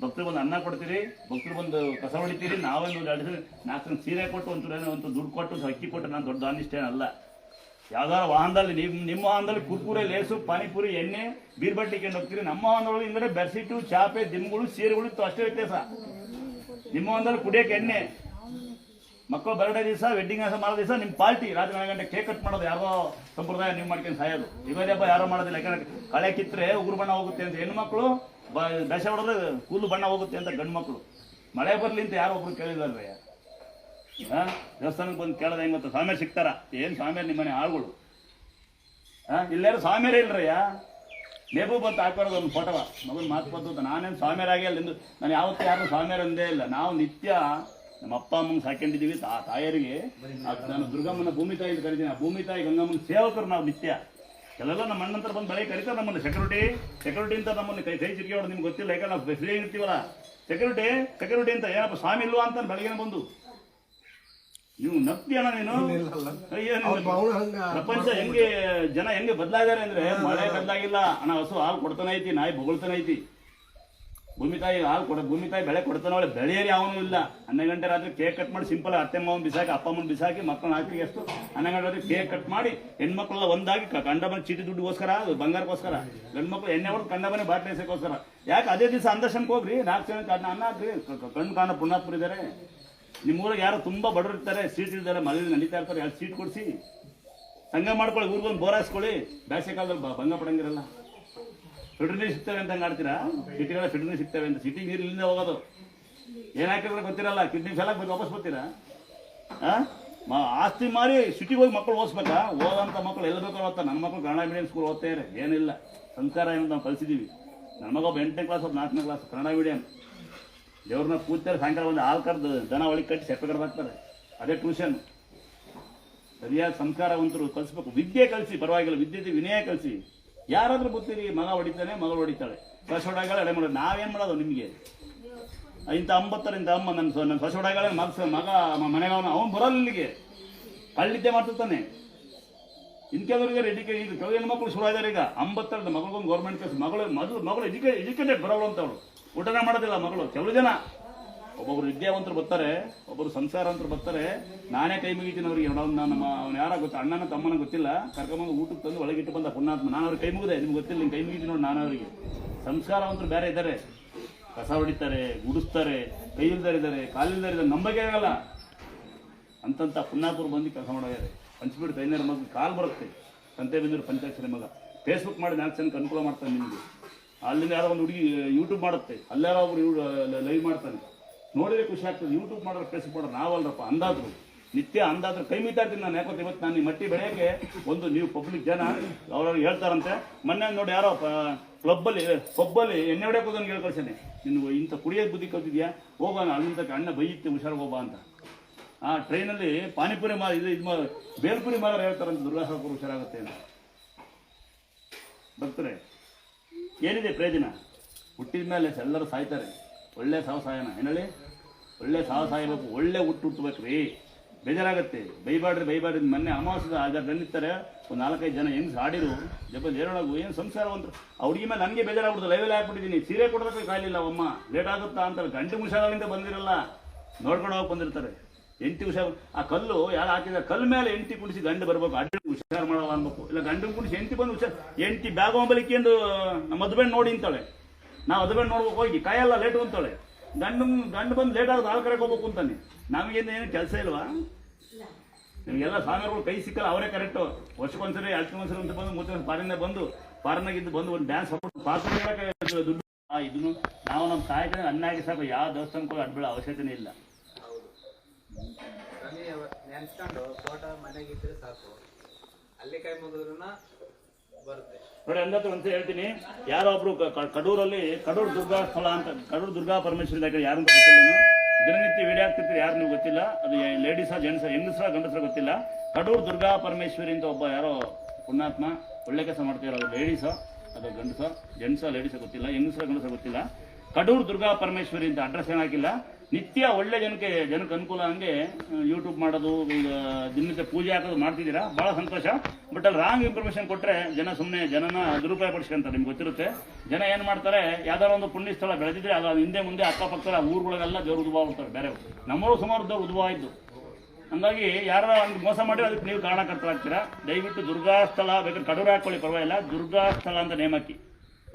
ಭಕ್ತರು ಬಂದು ಅನ್ನ ಕೊಡ್ತೀರಿ, ಭಕ್ತರು ಬಂದು ಕಸ ಹೊಡಿತೀರಿ. ನಾವೇನು 4 ಸೀರೆ ಕೊಟ್ಟು ಒಂದು ದುಡ್ಡು ಕೊಟ್ಟು ಅಕ್ಕಿ ಕೊಟ್ಟು ನಾನು ದೊಡ್ಡ ಅನಿಷ್ಟೇನಲ್ಲ. ಯಾವ್ದಾರ ವಾಹನದಲ್ಲಿ ನಿಮ್ಮ ವಾಹನದಲ್ಲಿ ಕುರ್ಕುರೆ, ಲೇಸು, ಪಾನಿಪುರಿ, ಎಣ್ಣೆ, ಬೀರ್ಬಟ್ಟಿ ಕೊಂಡು ಹೋಗ್ತೀರಿ. ನಮ್ಮ ವಾಹನದೊಳಗೆ ಇಂದ್ರೆ ಬೆಡ್ಶೀಟು, ಚಾಪೆ, ದಿಮ್ಗಳು, ಸೀರೆಗಳು ಇತ್ತು, ಅಷ್ಟೇ ವ್ಯತ್ಯಾಸ. ನಿಮ್ಮ ವಾಹನದಲ್ಲಿ ಕುಡಿಯೋಕೆ ಎಣ್ಣೆ, ಮಕ್ಕಳು ಬರ್ಡೇ ದಿವಸ, ವೆಡ್ಡಿಂಗ್ ಮಾಡೋ ದಿವಸ ನಿಮ್ಮ ಪಾರ್ಟಿ ರಾತ್ರಿ 4 ಗಂಟೆ ಕೇಕ್ ಕಟ್ ಮಾಡೋದು. ಯಾರೋ ಸಂಪ್ರದಾಯ ನೀವು ಮಾಡ್ಕೊಂಡು ಸಾಯೋದು. ಯುಗಾದಿ ಹಬ್ಬ ಯಾರೋ ಮಾಡೋದಿಲ್ಲ. ಯಾಕಂದ್ರೆ ಕಳೆ ಕಿತ್ತರೆ ಉಗುರು ಬಣ್ಣ ಹೋಗುತ್ತೆ ಅಂತ ಹೆಣ್ಣು ಮಕ್ಕಳು, ದಶ ಹೊಡೆದ್ರೆ ಕೂದಲು ಬಣ್ಣ ಹೋಗುತ್ತೆ ಅಂತ ಗಂಡು ಮಕ್ಕಳು. ಮಳೆ ಬರಲಿ ಅಂತ ಯಾರೋ ಒಬ್ರು ಕೇಳಿದಾರ್ರಿ. ದೇವಸ್ಥಾನಕ್ಕೆ ಬಂದು ಕೇಳೋದು ಹೆಂಗೆ ಗೊತ್ತಾ? ಸ್ವಾಮಿಯರು ಸಿಗ್ತಾರ? ಏನು ಸ್ವಾಮಿಯರು ನಿಮ್ಮನೆ ಆಳುಗಳು? ಇಲ್ಲಾರು ಸ್ವಾಮಿಯರೇ ಇಲ್ರಯ್ಯ. ನೇಬು ಬಂತು ಹಾಕೋದು ಒಂದು ಫೋಟೋವ ಮಗನ ಮಾತು ಬಂತು. ನಾನೇನು ಸ್ವಾಮಿಯರಾಗಿ ಅಲ್ಲಿ ನಾನು ಯಾವತ್ತೂ ಯಾರು ಸ್ವಾಮಿಯರು ಅಂದೇ ಇಲ್ಲ. ನಾವು ನಿತ್ಯ ನಮ್ಮ ಅಪ್ಪ ಅಮ್ಮಂಗೆ ಸಾಕೊಂಡಿದ್ದೀವಿ. ತಾಯರಿಗೆ ನಾನು ದುರ್ಗಮ್ಮನ ಭೂಮಿ ತಾಯಿ ಅಂತ ಕರಿತೀನಿ. ಆ ಭೂಮಿ ತಾಯಿ ಗಂಗಮ್ಮನ ಸೇವಕರು ನಾವು ನಿತ್ಯ. ಕೆಲವೆಲ್ಲ ನಮ್ಮ ಅಣ್ಣಂತರ ಬಂದು ಬೆಳಗ್ಗೆ ಕರೀತಾರೆ ನಮ್ಮನ್ನು ಸೆಕ್ಯೂರಿಟಿ ಅಂತ ನಮ್ಮನ್ನು ಕೈ ಚಿರಿಕೆ ಹೊಡೆದು ನಿಮ್ಗೆ ಗೊತ್ತಿಲ್ಲ, ಯಾಕಂದ್ರೆ ನಾವು ಫ್ರೀ ಇರ್ತೀವಲ್ಲ. ಸೆಕ್ಯೂರಿಟಿ ಅಂತ ಏನಪ್ಪ ಸ್ವಾಮಿ ಇಲ್ವಾ ಅಂತ ಬೆಳಗ್ಗೆ ಬಂದು ನೀವು ನಗ್ತೀಯಣ್ಣ ನೀನು. ಪ್ರಪಂಚ ಹೆಂಗೆ ಜನ ಹೆಂಗೆ ಬದಲಾಗಿದ್ದಾರೆ ಅಂದ್ರೆ ಮಳೆ ಬದಲಾಗಿಲ್ಲ ಅಣ್ಣ, ಹಸು ಹಾಲು ಕೊಡ್ತಾನೆ ಐತಿ, ನಾಯಿ ಬೊಗಳ್ತಾನೆ ಐತಿ. ಭೂಮಿ ತಾಯಿ ಬೆಳೆ ಕೊಡ್ತಾನೆ, ಅವಳೆ ಬೆಳೆಯರಿ ಅವನು ಇಲ್ಲ. 12 ಗಂಟೆ ರಾತ್ರಿ ಕೇಕ್ ಕಟ್ ಮಾಡಿ ಸಿಂಪಲ್ ಅತ್ತೆ ಮಾವನ್ ಬಿಸಾಕಿ ಅಪ್ಪ ಅಮ್ಮನ ಬಿಸಾಕಿ ಮಕ್ಕಳನ್ನ ಹಾಕಿ ಎಷ್ಟು 12 ಗಂಟೆ ರಾತ್ರಿ ಕೇಕ್ ಕಟ್ ಮಾಡಿ ಹೆಣ್ಮಕ್ಳೆಲ್ಲ ಒಂದಾಗಿ ಕಂಡ ಮನೆ ಚೀಟಿ ದುಡ್ಡುಗೋಸ್ಕರ, ಬಂಗಾರಕ್ಕೋಸ್ಕರ, ಗಂಡು ಮಕ್ಳು ಎಣ್ಣೆ ಹೊಡೆದು ಕಂಡ ಮನೆ ಬಾಟ್ಲಿ ಎಸಕ್ಕೋಸ್ಕರ. ಯಾಕೆ ಅದೇ ದಿವಸ ಅಂದರ್ಶನಕ್ಕೆ ಹೋಗ್ರಿ, 4 ಜನ ಅನ್ನ ಹಾಕ್ರಿ, ಕಣ್ಣು ಕಾಣ ಪುಣ್ಯಾತ್ಮರು ಇದ್ದಾರೆ. ನಿಮ್ಮೂರಿಗೆ ಯಾರು ತುಂಬಾ ಬಡವರು ಇರ್ತಾರೆ, ಸೀಟ್ ಇದ್ದಾರೆ, ಮಳೆ ನಡೀತಾ ಇರ್ತಾರೆ, 2 ಸೀಟ್ ಕೊಡಿಸಿ ಸಂಘ ಮಾಡ್ಕೊಳ್ಳಿ, ಊರಿಗೊಂದು ಬೋರ್ ಹಾಸ್ಕೊಳ್ಳಿ. ಬೇಸಿಗೆ ಕಾಲದಲ್ಲಿ ಭಂಗ ಪಡಂಗಿರಲ್ಲ. ಫಿಲ್ಟರ್ ನೀರು ಸಿಗ್ತವೆ ಅಂತ ಹಂಗೆ ಆಡ್ತೀರಾ? ಸಿಟಿಗಳ ಫಿಲ್ಟರ್ ನೀರು ಸಿಗ್ತವೆ ಅಂತ, ಸಿಟಿ ನೀರು ಇಲ್ಲಿಂದ ಹೋಗೋದು. ಏನು ಹಾಕಿದ್ರೆ ಗೊತ್ತಿರಲ್ಲ, ಕಿಡ್ನಿ ಫೇಲ್ ಆಗಿ ವಾಪಸ್ ಬರ್ತೀರಾ? ಆಸ್ತಿ ಮಾರಿ ಸಿಟಿಗೆ ಹೋಗಿ ಮಕ್ಕಳು ಓದಿಸ್ಬೇಕಾ? ಓದಂಥ ಮಕ್ಕಳು ಎಲ್ಲ ಬೇಕಾದ್ರೆ ಓದ್ತಾರೆ. ನನ್ನ ಮಕ್ಕಳು ಕನ್ನಡ ಮೀಡಿಯಂ ಸ್ಕೂಲ್ ಓದ್ತಾ ಇದ್ದಾರೆ, ಏನಿಲ್ಲ. ಸಂಸ್ಕಾರ ಏನಂತ ನಾವು ಕಲಿಸಿದ್ದೀವಿ. ನನ್ನ ಮಗ ಒಬ್ಬ 8ನೇ ಕ್ಲಾಸ್, ಒಬ್ಬ 4ನೇ ಕ್ಲಾಸ್, ಕನ್ನಡ ಮೀಡಿಯಂ. ದೇವ್ರನ್ನ ಕೂತಾರೆ, ಸಾಯಂಕಾಲ ಒಂದು ಹಾಲು ಕರೆದು ದನ ಒಳಗೆ ಕಟ್ಟಿ ಸೆಪ್ಪೆ ಕರೆದಾಕ್ತಾರೆ. ಅದೇ ಟ್ಯೂಷನ್. ಸರಿಯಾದ ಸಂಸ್ಕಾರವಂತರು ಕಲಿಸ್ಬೇಕು. ವಿದ್ಯೆ ಕಲಿಸಿ, ಪರವಾಗಿಲ್ಲ, ವಿದ್ಯೆ ವಿನಯ ಕಲಿಸಿ. ಯಾರಾದ್ರೂ ಗೊತ್ತೀರಿ, ಮಗ ಹೊಡಿತಾನೆ, ಮಗಳು ಹೊಡಿತಾಳೆ, ಸೊಸೆ ಹೊಡಾಗಳ ಎಡೆ ಮಾಡೋದು. ನಾವೇನು ಮಾಡೋದು ನಿಮಗೆ? ಇಂಥ 50ರಿಂದ ಅಮ್ಮ ನನ್ನ ಸೊಸೆ ಹೊಡಾಗಳ ಮಗ ಮನೆಗೆ ಅವನು ಬರೋಲ್ಲ ಇಲ್ಲಿಗೆ, ಕಳ್ಳಿದ್ದೆ ಮಾಡ್ತಿರ್ತಾನೆ. ಇನ್ಕೆಲ್ಲರಿಗೆ ಎಜುಕೇಟ್ ಕೆಲವು ಹೆಣ್ಮಕ್ಳು ಶುರು ಆಗಿದ್ದಾರೆ ಈಗ. 50ರಿಂದ ಮಗಳಿಗೊಂದು ಗೌರ್ಮೆಂಟ್ ಕೆಲಸ, ಮಗಳು ಎಜುಕೇಟೆಡ್ ಬರೋಳು ಅಂತವಳು, ಊಟನೇ ಮಾಡೋದಿಲ್ಲ ಮಗಳು. ಕೆಲವು ಜನ ಒಬ್ಬೊಬ್ರು ವಿದ್ಯಾವಂತರು ಬರ್ತಾರೆ, ಒಬ್ಬರು ಸಂಸಾರವಂತರು ಬರ್ತಾರೆ. ನಾನೇ ಕೈ ಮುಗಿತೀನಿ ಅವ್ರಿಗೆ. ಅವ್ನು ಯಾರ ಗೊತ್ತಾ, ಅಣ್ಣನ ತಮ್ಮನ ಗೊತ್ತಿಲ್ಲ, ಕರ್ಕೊಂಬಂದು ಊಟಕ್ಕೆ ತಂದು ಒಳಗಿಟ್ಟು ಬಂದ ಪುಣ್ಯಾತ್ಮ. ನಾನು ಅವ್ರಿಗೆ ಕೈ ಮುಗಿದೆ, ನಿಮ್ಗೆ ಗೊತ್ತಿಲ್ಲ, ನಿಮ್ಗೆ ಕೈ ಮುಗಿತೀನಿ ನೋಡಿ. ನಾನು ಅವರಿಗೆ ಸಂಸ್ಕಾರವಂತರು ಬೇರೆ ಇದ್ದಾರೆ, ಕಸ ಹೊಡಿತಾರೆ, ಗುಡಿಸ್ತಾರೆ, ಕೈ ಇಲ್ದಾರಿದ್ದಾರೆ, ಕಾಲಿಲ್ದಾರಿದ್ದಾರೆ, ನಂಬಕೆ ಆಗಲ್ಲ. ಅಂತಂತ ಪುಣ್ಯಾತ್ಮರು ಬಂದು ಕೆಲಸ ಮಾಡೋದ್ದಾರೆ. ಪಂಚಬಿಡು ಕೈನೇರ ಮಗ ಕಾಲು ಬರುತ್ತೆ, ಸಂತೆ ಬಿಂದರು ಪಂಚಾಕ್ಷರಿ ಮಗ. ಫೇಸ್ಬುಕ್ ಮಾಡಿ 4 ಜನಕ್ಕೆ ಅನುಕೂಲ ಮಾಡ್ತಾನೆ ನಿಮಗೆ. ಅಲ್ಲಿಂದ ಯಾರೋ ಒಂದು ಹುಡುಗಿ ಯೂಟ್ಯೂಬ್ ಮಾಡುತ್ತೆ, ಅಲ್ಲಾರೋ ಒಬ್ರು ಲೈವ್ ಮಾಡ್ತಾನೆ. ನೋಡಿದ್ರೆ ಖುಷಿ ಆಗ್ತದೆ. ಯೂಟ್ಯೂಬ್ ಮಾಡೋರು, ಫೇಸ್ಬುಕ್ ಮಾಡೋರು ನಾವಲ್ರಪ್ಪ. ಅಂದಾದ್ರು ನಿತ್ಯ ಅಂದಾದ್ರು ಕೈ ಮೀತಾ ಇರ್ತೀನಿ ನಾನು. ಯಾಕೆ ಇವತ್ತು ನಾನು ಈ ಮಟ್ಟಿ ಬೆಳೆಯೋಕ್ಕೆ ಒಂದು ನೀವು ಪಬ್ಲಿಕ್ ಜನ ಅವ್ರವ್ರು ಹೇಳ್ತಾರಂತೆ. ಮೊನ್ನೆ ನೋಡಿ ಯಾರೋ ಪಬ್ಬಲ್ಲಿ ಎಣ್ಣೆ ಹೊಡೆಯೋಕೆ ಹೋಗೋದನ್ನು ಹೇಳಿ ಕಳ್ಸೇನೆ. ನಿನ್ನ ಇಂಥ ಕುಡಿಯೋದು ಬುದ್ಧಿ ಕಲ್ತಿದ್ಯಾ, ಹೋಗೋಣ ಅಲ್ಲಿಂದ ಅಣ್ಣ ಬೈಯುತ್ತೆ, ಹುಷಾರು ಹೋಗ ಅಂತ. ಆ ಟ್ರೈನಲ್ಲಿ ಪಾನಿಪುರಿ ಬೇಲ್ಪುರಿ ಮಾರ ಹೇಳ್ತಾರಂತ, ದುರ್ಗಾಸಪುರ ಹುಷಾರಾಗುತ್ತೆ ಅಂತ. ಬರ್ತಾರೆ, ಏನಿದೆ ಪ್ರಯೋಜನ? ಹುಟ್ಟಿದ ಮೇಲೆ ಎಲ್ಲರೂ ಸಾಯ್ತಾರೆ. ಒಳ್ಳೆ ಸಾಯನ ಏನಲ್ಲಿ, ಒಳ್ಳೆ ಸಾಯಬೇಕು, ಒಳ್ಳೆ ಹುಟ್ಟಬೇಕು ರೀ. ಬೇಜಾರಾಗತ್ತೆ. ಬೈಬಾಡ್ರಿ. ಮೊನ್ನೆ ಅಮಾವಾಸ್ಯದ ಆಗ ಬಂದಿರ್ತಾರೆ ಒಂದು 4-5 ಜನ ಹೆಂಗ್ಸ್ ಆಡಿರು ಜಬ್ಬಲ್ಲಿ ಹೇಳೋಣಗು ಏನು ಸಂಸಾರವಂತರು. ಆ ಹುಡುಗಿ ಮೇಲೆ ನನಗೆ ಬೇಜಾರಾಗ್ಬಿಡ್ತು. ಲೈವಲ್ಲಿ ಹಾಕ್ಬಿಟ್ಟಿದ್ದೀನಿ. ಸೀರೆ ಕೊಡೋದಕ್ಕೆ ಕಾಲಿಲ್ಲ ಅಮ್ಮ, ಲೇಟ್ ಆಗುತ್ತಾ ಅಂತ. ಗಂಟೆ ಮುಷಾಗಳಿಂದ ಬಂದಿರಲ್ಲ, ನೋಡ್ಕೊಂಡು ಹೋಗಿ ಬಂದಿರ್ತಾರೆ. 8 ಹುಷಾರು. ಆ ಕಲ್ಲು ಯಾರು ಹಾಕಿದ್ರೆ ಕಲ್ಲು ಮೇಲೆ 8 ಕುಡಿಸಿ ಗಂಡು ಬರ್ಬೇಕು, ಅಡ್ಡ ಹುಷಾರು ಮಾಡೋಲ್ಲ ಅನ್ಬೇಕು. ಇಲ್ಲ ಗಂಡು ಕುಡಿಸಿ 8 ಬಂದು ಹುಷಾರು 8 ಬ್ಯಾಗ್ ಮೊಬಲಿಕ್ಕೊಂಡು ನಮ್ಮ ಮದುವೆ ನೋಡಿ ಅಂತಾಳೆ. ನಾವು ಮದುವೆ ನೋಡ್ಬೇಕು, ಹೋಗಿ ಕಾಯಲ್ಲ ಲೇಟು ಅಂತಾಳೆ. ಗಂಡು ಬಂದು ಲೇಟ್ ಆಗೋದು ಹಾಲು ಕರೆಗೆ ಹೋಗ್ಬೇಕು ಅಂತಾನೆ. ನಮಗೇನು ಏನು ಕೆಲಸ ಇಲ್ವಾ? ನಿಮಗೆಲ್ಲ ಸ್ವಾಮಿಗಳು ಕೈ ಸಿಕ್ಕಲ್ಲ, ಅವರೇ ಕರೆಕ್ಟು. ವರ್ಷಕ್ಕೊಂದ್ಸರಿ 2 ವರ್ಷ ಅಂತ ಬಂದು 3 ವರ್ಷ ಫಾರಿನಾಗಿದ್ದು ಬಂದು ಒಂದು ಡ್ಯಾನ್ಸ್ ಹಾಕೊಂಡು ದುಡ್ಡು. ಇದನ್ನು ನಾವು ನಮ್ಮ ತಾಯಿ ಅನ್ನ ಆಗಿ ಸಾಕು. ಯಾವ ದೇವಸ್ಥಾನಕ್ಕೂ ಅಡ್ಬೇಡ ಅವಶ್ಯಕತೆ ಇಲ್ಲ. ನೆನ್ಸ್ಕೊಂಡು ಫೋಟೋ ಮನೆಗಿದ್ರೆ ಸಾಕು, ಅಲ್ಲಿ ಕೈ ಮುಗಿದ್ರು ಬರುತ್ತೆ ನೋಡಿ. ಹಂಗಂತ ಒಂದ್ಸರಿ ಹೇಳ್ತೀನಿ. ಯಾರೋ ಒಬ್ರು ಕಡೂರಲ್ಲಿ ಕಡೂರು ದುರ್ಗಾ ಸ್ಥಳ ಅಂತ, ಕಡೂರು ದುರ್ಗಾ ಪರಮೇಶ್ವರಿ ಯಾರು ಅಂತ ಗೊತ್ತಿಲ್ಲ. ದಿನನಿತ್ಯ ವಿಡಿಯೋ ಆಗ್ತಿರ್ತೀರಿ, ಯಾರು ನೀವು ಗೊತ್ತಿಲ್ಲ. ಅದು ಲೇಡೀಸಾ ಜೆಂಟ್ಸ, ಹೆಂಗಸ್ರ ಗಂಡಸ್ರ ಗೊತ್ತಿಲ್ಲ. ಕಡೂರು ದುರ್ಗಾ ಪರಮೇಶ್ವರಿ ಅಂತ ಒಬ್ಬ ಯಾರೋ ಪುಣ್ಯಾತ್ಮ ಒಳ್ಳೆ ಕೆಲಸ ಮಾಡ್ತಿರೋ. ಅದು ಲೇಡೀಸೋ ಅದು ಜೆಂಟ್ಸ ಲೇಡೀಸ ಗೊತ್ತಿಲ್ಲ, ಹೆಂಗಸ್ರ ಗಂಡಸ್ರ ಗೊತ್ತಿಲ್ಲ. ಕಡೂರು ದುರ್ಗಾ ಪರಮೇಶ್ವರಿ ಅಂತ ಅಡ್ರೆಸ್ ಏನಾಕಿಲ್ಲ. ನಿತ್ಯ ಒಳ್ಳೆ ಜನಕ್ಕೆ ಅನುಕೂಲ ಹಂಗೆ ಯೂಟ್ಯೂಬ್ ಮಾಡೋದು, ಈಗ ದಿನನಿತ್ಯ ಪೂಜೆ ಹಾಕೋದು ಮಾಡ್ತಿದ್ದೀರಾ, ಭಾಳ ಸಂತೋಷ. ಬಟ್ ಅಲ್ಲಿ ರಾಂಗ್ ಇನ್ಫಾರ್ಮೇಶನ್ ಕೊಟ್ಟರೆ ಜನ ಸುಮ್ಮನೆ ಜನನ ದುರುಪಯೋಗ ಪಡಿಸ್ಕೊಂತಾರೆ. ನಿಮ್ಗೆ ಗೊತ್ತಿರುತ್ತೆ. ಜನ ಏನು ಮಾಡ್ತಾರೆ, ಯಾವ್ದಾರು ಒಂದು ಪುಣ್ಯ ಸ್ಥಳ ಬೆಳೆದಿದ್ರೆ ಅದು ಹಿಂದೆ ಮುಂದೆ ಅಕ್ಕಪಕ್ಕದ ಊರುಗಳಿಗೆಲ್ಲ ದೇವ್ರು ಉದ್ಭವ ಆಗ್ತಾರೆ. ಬೇರೆ ನಮ್ಮವರು ಸುಮಾರು ದೇವ್ರು ಉದ್ಭವ ಇದ್ದು. ಹಂಗಾಗಿ ಯಾರ ಒಂದು ಮೋಸ ಮಾಡಿದ್ರೆ ಅದಕ್ಕೆ ನೀವು ಕಾರಣಕರ್ತರಾಗ್ತೀರಾ. ದಯವಿಟ್ಟು ದುರ್ಗಾ ಸ್ಥಳ ಬೇಕಾದ್ರೆ ಕಡೂರು ಹಾಕೊಳ್ಳಿ, ಪರವಾಗಿಲ್ಲ. ದುರ್ಗಾ ಸ್ಥಳ ಅಂತ ನೇಮಕಿ.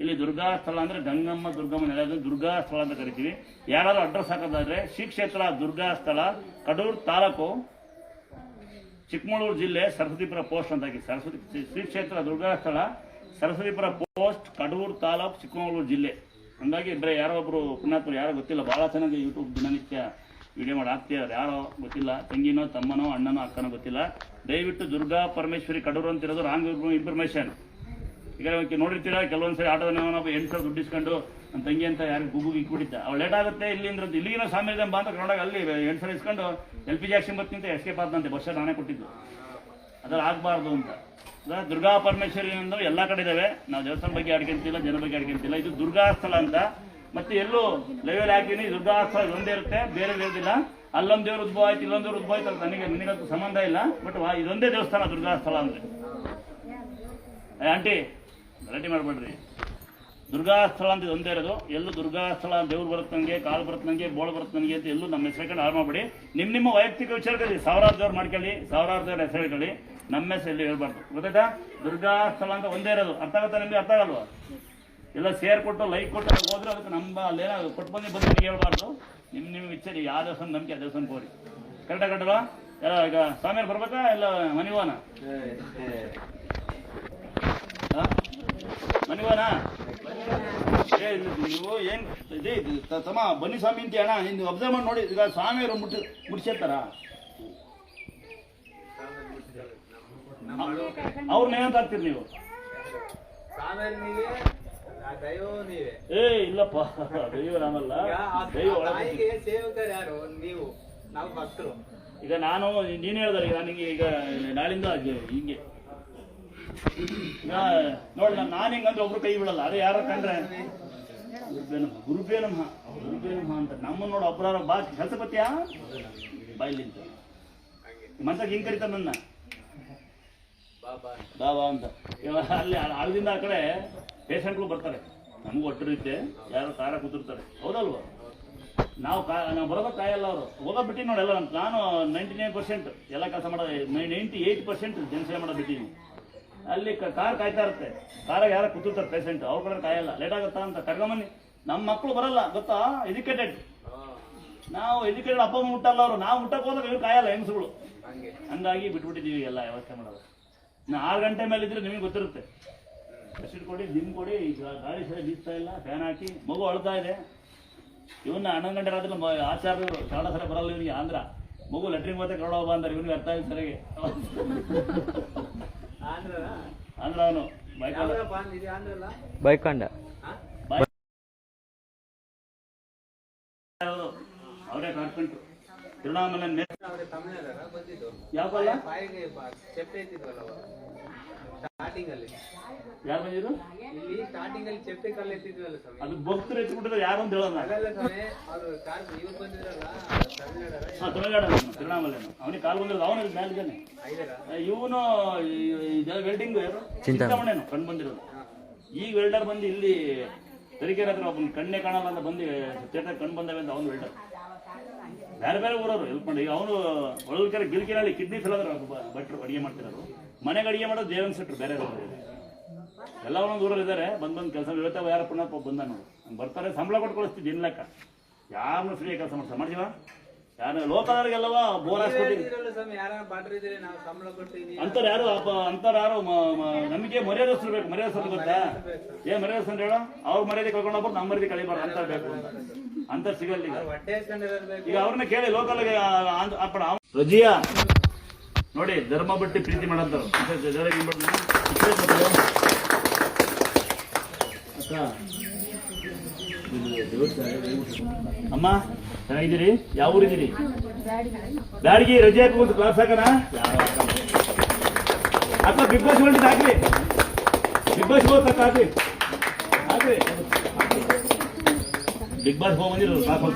ಇಲ್ಲಿ ದುರ್ಗಾ ಸ್ಥಳ ಅಂದರೆ ಗಂಗಮ್ಮ ದುರ್ಗಮ್ಮ ನೆಲ, ದುರ್ಗಾ ಸ್ಥಳ ಅಂತ ಕರಿತೀವಿ. ಯಾರಾದ್ರೂ ಅಡ್ರೆಸ್ ಹಾಕೋದಾದ್ರೆ ಶ್ರೀ ಕ್ಷೇತ್ರ ದುರ್ಗಾ ಸ್ಥಳ, ಕಡೂರು ತಾಲೂಕು, ಚಿಕ್ಕಮಗಳೂರು ಜಿಲ್ಲೆ, ಸರಸ್ವತಿಪುರ ಪೋಸ್ಟ್ ಅಂತ ಹಾಕಿ. ಶ್ರೀ ಕ್ಷೇತ್ರ ದುರ್ಗಾ ಸ್ಥಳ, ಸರಸ್ವತಿಪುರ ಪೋಸ್ಟ್, ಕಡೂರು ತಾಲೂಕು, ಚಿಕ್ಕಮಗಳೂರು ಜಿಲ್ಲೆ. ಹಂಗಾಗಿ ಬರೀ ಯಾರೋ ಒಬ್ರು ಪುಣ್ಯಾತ್ಮರು ಯಾರೋ ಗೊತ್ತಿಲ್ಲ, ಭಾಳ ಚೆನ್ನಾಗಿ ಯೂಟ್ಯೂಬ್ ದಿನನಿತ್ಯ ವಿಡಿಯೋ ಮಾಡಿ ಹಾಕ್ತಿದ್ದಾರೆ. ಯಾರೋ ಗೊತ್ತಿಲ್ಲ, ತಂಗಿನೋ ತಮ್ಮನೋ ಅಣ್ಣನೋ ಅಕ್ಕನೋ ಗೊತ್ತಿಲ್ಲ. ದಯವಿಟ್ಟು ದುರ್ಗಾ ಪರಮೇಶ್ವರಿ ಕಡೂರು ಅಂತಿರೋದು ರಾಂಗ್ ಇನ್ಫಾರ್ಮೇಶನ್. ಈಗ ನೋಡಿರ್ತೀರ, ಕೆಲವೊಂದ್ಸರಿ ಆಟೋದ 8 ಸಾವಿರ ದುಡ್ಡು ಇಸ್ಕೊಂಡು ನನ್ನ ತಂಗಿ ಅಂತ ಯಾರು ಗುಗ್ಗುಗೆ ಇಟ್ಬಿಟ್ಟಿದ್ದ. ಅವ್ಳು ಲೇಟ್ ಆಗುತ್ತೆ ಇಲ್ಲಿಗಿನ ಸಾಮ್ಯ ಬಾ ಅಂತ ಕನ್ನಡ ಅಲ್ಲಿ 8 ಸಾವಿರ ಇಸ್ಕೊಂಡು LPG ಹಾಕ್ಸಿ ಬರ್ತಿಂತ ಎಸ್ಕೇಪ್ ಆದಂತೆ ಬಸ್ ನಾನೇ ಕೊಟ್ಟಿದ್ದು. ಅದ್ರಲ್ಲಿ ಆಗಬಾರ್ದು ಅಂತ. ದುರ್ಗಾ ಪರಮೇಶ್ವರಿ ಅನ್ನೋ ಎಲ್ಲ ಕಡೆ ಇದಾವೆ. ನಾವು ದೇವಸ್ಥಾನ ಬಗ್ಗೆ ಆಡ್ಕೊಂತಿಲ್ಲ, ಜನ ಬಗ್ಗೆ ಆಡ್ಕೊಂತಿಲ್ಲ. ಇದು ದುರ್ಗಾ ಸ್ಥಳ ಅಂತ ಮತ್ತೆ ಎಲ್ಲೂ ಲೆವೆಲ್ ಹಾಕಿನಿ. ದುರ್ಗಾ ಸ್ಥಳ ಒಂದೇ ಇರುತ್ತೆ, ಬೇರೆ ಇರೋದಿಲ್ಲ. ಅಲ್ಲೊಂದು ದೇವ್ರ ಉದ್ಭವ ಆಯ್ತು, ಇಲ್ಲೊಂದು ದೇವ್ರ ಉದ್ಭವ ಆಯ್ತು, ನಿನಗಂತೂ ಸಂಬಂಧ ಇಲ್ಲ. ಬಟ್ ಇದೊಂದೇ ದೇವಸ್ಥಾನ ದುರ್ಗಾ ಸ್ಥಳ ಅಂದ್ರೆ. ಆಂಟಿ ರೆಡಿ ಮಾಡ್ಬೇಡ್ರಿ, ದುರ್ಗಾ ಸ್ಥಳ ಅಂತ ಒಂದೇ ಇರೋದು. ಎಲ್ಲೂ ದುರ್ಗಾ ಸ್ಥಳ ದೇವ್ರು ಬರುತ್ತೆ ನನಗೆ, ಕಾಲು ಬರುತ್ತೆ ನನಗೆ, ಬೋಳು ಬರುತ್ತೆ ನನಗೆ ಅಂತ ಎಲ್ಲೂ ನಮ್ಮ ಹೆಸರು ಹಾಳು ಮಾಡ್ಬೇಡಿ. ನಿಮ್ಮ ವೈಯಕ್ತಿಕ ವಿಚಾರದಲ್ಲಿ ಸಾವಿರಾರು ದೇವ್ರು ಮಾಡ್ಕೊಳ್ಳಿ, ಸಾವಿರಾರು ದೇವ್ರ ಹೆಸರು ಇಟ್ಕೊಳ್ಳಿ, ನಮ್ಮ ಹೆಸರು ಎಲ್ಲಿ ಹೇಳ್ಬಾರ್ದು. ಗೊತ್ತಾಯ್ತಾ? ದುರ್ಗಾ ಸ್ಥಳ ಅಂತ ಒಂದೇ ಇರೋದು. ಅರ್ಥ ಆಗುತ್ತಾ ನಿಮಗೆ? ಅರ್ಥ ಆಗಲ್ವಾ? ಎಲ್ಲ ಶೇರ್ ಕೊಟ್ಟು ಲೈಕ್ ಕೊಟ್ಟು ಹೋದ್ರೆ ಅದಕ್ಕೆ ನಮ್ಮ ಅಲ್ಲೇನೋ ಕೊಟ್ಟು ಬಂದು ಹೇಳ್ಬಾರ್ದು. ನಿಮ್ಮ ವಿಚಾರ ಯಾವ ದೇವಸ್ಥಾನ ನಂಬಿಕೆ ಆ ದೇವಸ್ಥಾನಕ್ಕೆ ಹೋಗ್ರಿ. ಕರೆಕ್ಟಾಗಿ ಕಟ್ಟಲ್ವಾ? ಎಲ್ಲ ಈಗ ಸ್ವಾಮಿಯವ್ರು ಬರ್ಬೇಕಾ ಇಲ್ಲ ಮನಿವಾನ? ಮನಿವಾನ ನೀವು ಏನ್ ಇದೇ ತಮ್ಮ ಬನ್ನಿ ಸ್ವಾಮಿ ಅಂತ ಅಣ್ಣ ನಿಂದು ಅಬ್ಸರ್ವ್ ಮಾಡಿ ನೋಡಿ. ಈಗ ಸ್ವಾಮಿಯವರು ಮುಟ್ಸಿರ್ತಾರ, ಅವ್ರನ್ನ ಏನಂತ ಹಾಕ್ತೀರಿ ನೀವು? ಏ ಇಲ್ಲಪ್ಪ, ದೈವ ನಾನಲ್ಲ, ದೈವ ಸೇವಕರು ಯಾರು? ನೀವು, ನಾವು ಭಕ್ತರು. ಈಗ ನಾನು ನೀನು ಹೇಳಿದ್ರೆ ಈಗ ನನಗೆ ಈಗ ನಾಳಿಂದ ಹಿಂಗೆ ನೋಡ್ ನಾನು ಹಿಂಗಂದ್ರೆ ಒಬ್ರು ಕೈ ಬಿಡಲ್ಲ. ಅದೇ ಯಾರ ಕಂಡ್ರೆ ಗುರುಪೇ ನಮಃ ಅಂತ ನಮ್ಮನ್ನ ನೋಡು ಒಬ್ಬರ ಬಾ ಕೆಲಸ ಬತ್ತೀಯಾ ಬಾಯಿಲಿಂತ ಮಂತ ಹಿಂಗ್ ಕರಿತಾರ ನನ್ನ ಬಾಬಾ ಅಂತ. ಅಲ್ಲಿ ಆಳದಿಂದ ಆ ಕಡೆ ಪೇಷಂಟ್ಗಳು ಬರ್ತಾರೆ, ನಮಗೂ ಒಟ್ಟರಿದ್ದೆ ಯಾರೋ ಕಾರ ಕೂತಿರ್ತಾರೆ. ಹೌದಲ್ವಾ? ನಾವು ಬರೋದಕ್ಕೆ ಕಾಯಲ್ಲ. ಅವರು ಹೋಗೋದು ಬಿಟ್ಟು ನೋಡಿ ಎಲ್ಲ. ನಾನು 99% ಎಲ್ಲ ಕೆಲಸ ಮಾಡೋದು, 98% ಜನಸೇವೆ ಮಾಡೋದು ಬಿಟ್ಟಿದ್ದೀನಿ. ಅಲ್ಲಿ ಕಾರ್ ಕಾಯ್ತಾ ಇರುತ್ತೆ, ಕಾರಾಗ ಯಾರ ಕೂತಿರ್ತಾರೆ ಪೇಷಂಟ್, ಅವ್ರ ಕಡೆ ಕಾಯಲ್ಲ. ಲೇಟ್ ಆಗುತ್ತಾ ಅಂತ ಕರ್ಕೊಂಬನ್ನಿ. ನಮ್ಮ ಮಕ್ಕಳು ಬರಲ್ಲ ಗೊತ್ತಾ, ಎಜುಕೇಟೆಡ್. ನಾವು ಎಜುಕೇಟೆಡ್ ಅಪ್ಪ ಅಮ್ಮ ಮುಟ್ಟಲ್ಲ ಅವರು. ನಾವು ಮುಟ್ಟಕ್ಕೆ ಹೋದಾಗ ಇವ್ರು ಕಾಯಲ್ಲ ಹೆಂಗಸುಗಳು. ಹಂಗಾಗಿ ಬಿಟ್ಬಿಟ್ಟಿದ್ದೀವಿ ಎಲ್ಲ ವ್ಯವಸ್ಥೆ ಮಾಡೋದು. 6 ಗಂಟೆ ಮೇಲೆ ಇದ್ರೆ ನಿಮಗೆ ಗೊತ್ತಿರುತ್ತೆ. ಹಸಿರು ಕೊಡಿ, ದಿಮ್ ಕೊಡಿ, ಈಗ ಗಾಳಿ ಸರಿ ಬೀಸ್ತಾ ಇಲ್ಲ, ಫ್ಯಾನ್ ಹಾಕಿ. ಮಗು ಅಳ್ತಾ ಇದೆ. ಇವನ್ನ 11 ಗಂಟೆ ರಾತ್ರಿ ಆಚಾರ್ಯರು ಕನ್ನಡ ಸರಿ ಬರಲ್ಲ ಇವನಿಗೆ. ಆಂಧ್ರ ಮಗು ಲೆಟ್ರಿನ್ ಹೋಗ್ತಾ ಕನ್ನಡ ಹೋಗ ಅಂತಾರೆ. ಇವನಿಗೆ ಅರ್ಥ ಆಯ್ತು ಸರಿಗೆ. ಆಂಧ್ರ ಅವನು ಬೈಕೊಂಡ ಅವರೇ ಕಾರ್ಪೆಂಟ್ರು. ತಿರುವಣ್ಣಾಮಲೈ ಯಾವ ಯಾರು ಬಂದಿದ್ರು? ಅದು ಭಕ್ತರು ಎತ್ಬಿಟ್ಟಿದ್ರೆ ಯಾರು ಅಂತ ಹೇಳೋಣ. ತಮಿಳ್ನಾಡು ತಿರುವಣ್ಣಾಮಲೈ ಅವನಿಗೆ ಕಾಲು ಬಂದಿರೋದು. ಅವನ ಮೇಲಿದ್ದಾನೆ ಇವನು. ವೆಲ್ಡಿಂಗ್ ಚಿಂತಾಮಣೇನು ಕಂಡು ಬಂದಿರೋದು. ಈ ವೆಲ್ಡರ್ ಬಂದು ಇಲ್ಲಿ ತರೀಕೆರೆ ಹತ್ರ ಒಬ್ಬನ ಕಣ್ಣೆ ಕಾಣಲ್ಲ ಅಂತ ಬಂದು ಥಿಯೇಟರ್ ಕಂಡು ಬಂದವೆ ಅಂತ ಅವನು ವೆಲ್ಡರ್. ಬೇರೆ ಬೇರೆ ಊರವರು ಹೆಲ್ಪ್ ಮಾಡಿ. ಅವನು ಹೊಳಲ್ಕೆರೆ ಗಿಲ್ಕಿನಲ್ಲಿ ಕಿಡ್ನಿ ಫಿಲ್ ಭಟ್ರು ಅಡಿಗೆ ಮಾಡ್ತಿರೋರು. ಮನೆಗೆ ಅಡಿಗೆ ಮಾಡೋದು ದೇವನ್ ಸೆಟ್ರು ಬೇರೆ ಎಲ್ಲ ಒಂದೊಂದು ಊರಲ್ಲಿ ಇದ್ದಾರೆ. ಬಂದು ಕೆಲಸ ಹೇಳ್ತಾವ. ಯಾರ ಪುಣ್ಯಪ್ಪ ಬಂದ ನೋಡು ಬರ್ತಾರೆ, ಸಂಬಳ ಕೊಟ್ಟು ಕಳಿಸ್ತೀವಿ ದಿನ ಲೆಕ್ಕ. ಯಾರನ್ನು ಫ್ರೀ ಕೆಲಸ ಮಾಡ್ತೀವ? ಯಾರು ಲೋಕದವ್ರಿಗೆಲ್ಲವ ಬೋರ್ ಹಾಕ್ಸ್ಕೊಟ್ಟಿವಿ ಅಂತಾರೆ. ಯಾರು ಅಂತಾರೆ ಯಾರು ನಮಗೆ ಮರ್ಯಾದಸ್ರು ಬೇಕು. ಮರ್ಯಾದಸ್ರು ಗೊತ್ತಾ? ಏನ್ ಮರ್ಯಾದಸ್ ಅಂತ ಹೇಳೋ? ಅವ್ರ ಮರ್ಯಾದೆ ಕಳ್ಕೊಂಡು ಹೋಗ್ಬಾರ್ದು, ನಮ್ಮ ಮರ್ಯಾದೆ ಕಳಿಬಾರ್ದು ಅಂತ ಬೇಕು ಅಂತ. ಅಂತ ಸಿಗಲ್ಲ ಈಗ. ಈಗ ಅವ್ರನ್ನ ಕೇಳಿ ಲೋಕಲ್ಗೆ ರಜಿಯಾ ನೋಡಿ, ಧರ್ಮ ಬಟ್ಟಿ ಪ್ರೀತಿ ಮಾಡಂತಾರ. ಅಮ್ಮ ಚೆನ್ನಾಗಿದ್ದೀರಿ? ಯಾವ ಊರಿದ್ದೀರಿ? ಬ್ಯಾಡಗಿ. ರಜೆ ಹಾಕಿ ಕ್ಲಾಸ್ ಹಾಕೋಣ. ಅಕ್ಕ ಬಿಗ್ ಬಾಸ್ ಹೊಂಟಿದ್ದು ಹಾಕ್ರಿ. ಬಿಗ್ ಬಾಸ್ ಹೋಗ್ತಕ್ಕ ಹಾಕ್ರಿ ಹಾಕ್ರಿ. ಬಿಗ್ ಬಾಸ್ ಹೋಗಿ ಬಂದಿರೋದು ಸಾಕು.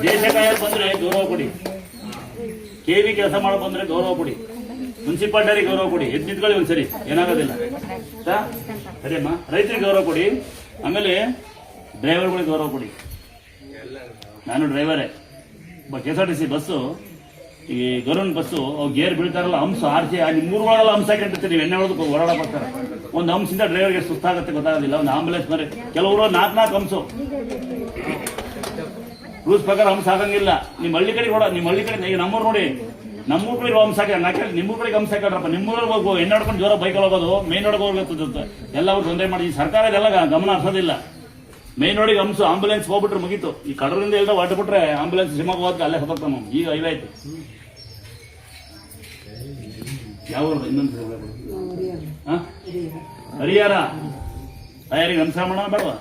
ದೇಶ ಕಾಯಕ್ಕೆ ಬಂದ್ರೆ ಗೌರವ ಕೊಡಿ. ಕೆವಿ ಕೆಲಸ ಮಾಡೋ ಬಂದ್ರೆ ಗೌರವ ಕೊಡಿ. ಮುನ್ಸಿಪಾಲ್ಟಿಯರಿಗೆ ಗೌರವ ಕೊಡಿ. ಎದ್ದು ನಿಂತ್ಕೊಳ್ಳಿ ಒಂದ್ಸರಿ, ಏನಾಗೋದಿಲ್ಲ. ಸರಿ ಅಮ್ಮ. ರೈತರಿಗೆ ಗೌರವ ಕೊಡಿ. ಆಮೇಲೆ ಡ್ರೈವರ್ಗಳಿಗೆ ಗೌರವ ಕೊಡಿ. ನಾನು ಡ್ರೈವರೇ. KSRTC ಬಸ್ಸು, ಈ ಗೌರ್ಮೆಂಟ್ ಬಸ್ಸು, ಗೇರ್ ಬೀಳ್ತಾರಲ್ಲ, ಹಂಸ ಆರ್ಸಿ ನಿಮ್ಮೂರುಗಳೆಲ್ಲ ಹಂಸ ಹಾಕಿರ್ತೀವಿ. ನೀವು ಎಣ್ಣೆ ಹೊಡೆದು ಓಡಾಡಕ್ ಬರ್ತಾರೆ. ಒಂದು ಹಂಸಿಂದ ಡ್ರೈವರ್ಗೆ ಸುಸ್ತಾಗುತ್ತೆ, ಗೊತ್ತಾಗೋದಿಲ್ಲ. ಒಂದು ಆಂಬುಲೆನ್ಸ್ ಮರೆ ಕೆಲವರು 4 ಹಂಸು. ರೂಲ್ಸ್ ಪ್ರಕಾರ ಹಂಸ ಆಗಂಗಿಲ್ಲ. ನಿಮ್ಮ ಹಳ್ಳಿ ಕಡೆ ಓಡ, ನಿಮ್ಮ ಹಳ್ಳಿ ಕಡೆ ಈಗ ನಮ್ಮೂರು ನೋಡಿ, ನಮ್ಮೂರ್ ಕಡೆ ಹಂಸ ಹಾಕಿ ನಿಮ್ಮೂರ್ ಕಡೆಗೆ ಹಂಸ ಹಾಕಲ್ರಪ್ಪ. ನಿಮ್ಮೂರಲ್ಲಿ ಹೋಗು ಎಣ್ಣೆ ಹೊಡ್ಕೊಂಡು ಜೋರ ಬೈಕಲ್ಲಿ ಹೋಗೋದು, ಮೇನ್ ರೋಡ್ಗೆ ಹೋಗ್ಬೇಕು. ಎಲ್ಲ ಅವ್ರು ತೊಂದರೆ ಮಾಡಿ ಈ ಸರ್ಕಾರ ಇದೆಲ್ಲ ಗಮನ ಹರಿಸೋದಿಲ್ಲ. ಮೇನ್ ರೋಡಿಗೆ ಹಂಸು ಆಂಬುಲೆನ್ಸ್ ಹೋಗ್ಬಿಟ್ರೆ ಮುಗೀತು. ಈ ಕಡರಿಂದ ಎಲ್ಲ ಹೊರಟುಬಿಟ್ರೆ ಆಂಬುಲೆನ್ಸ್ ಶಿವಮೊಗ್ಗ ಹೋಗಕ್ಕೆ ಅಲ್ಲೇ ಹೋಗ್ತಾನ. ಈಗ ಇವಾಯ್ತು. ಯಾವ ಇನ್ನೊಂದು ಹರಿಯಾರ ತಯಾರಿಗೆ ಹಂಸ ಮಾಡೋಣ ಬೇಡವಾ?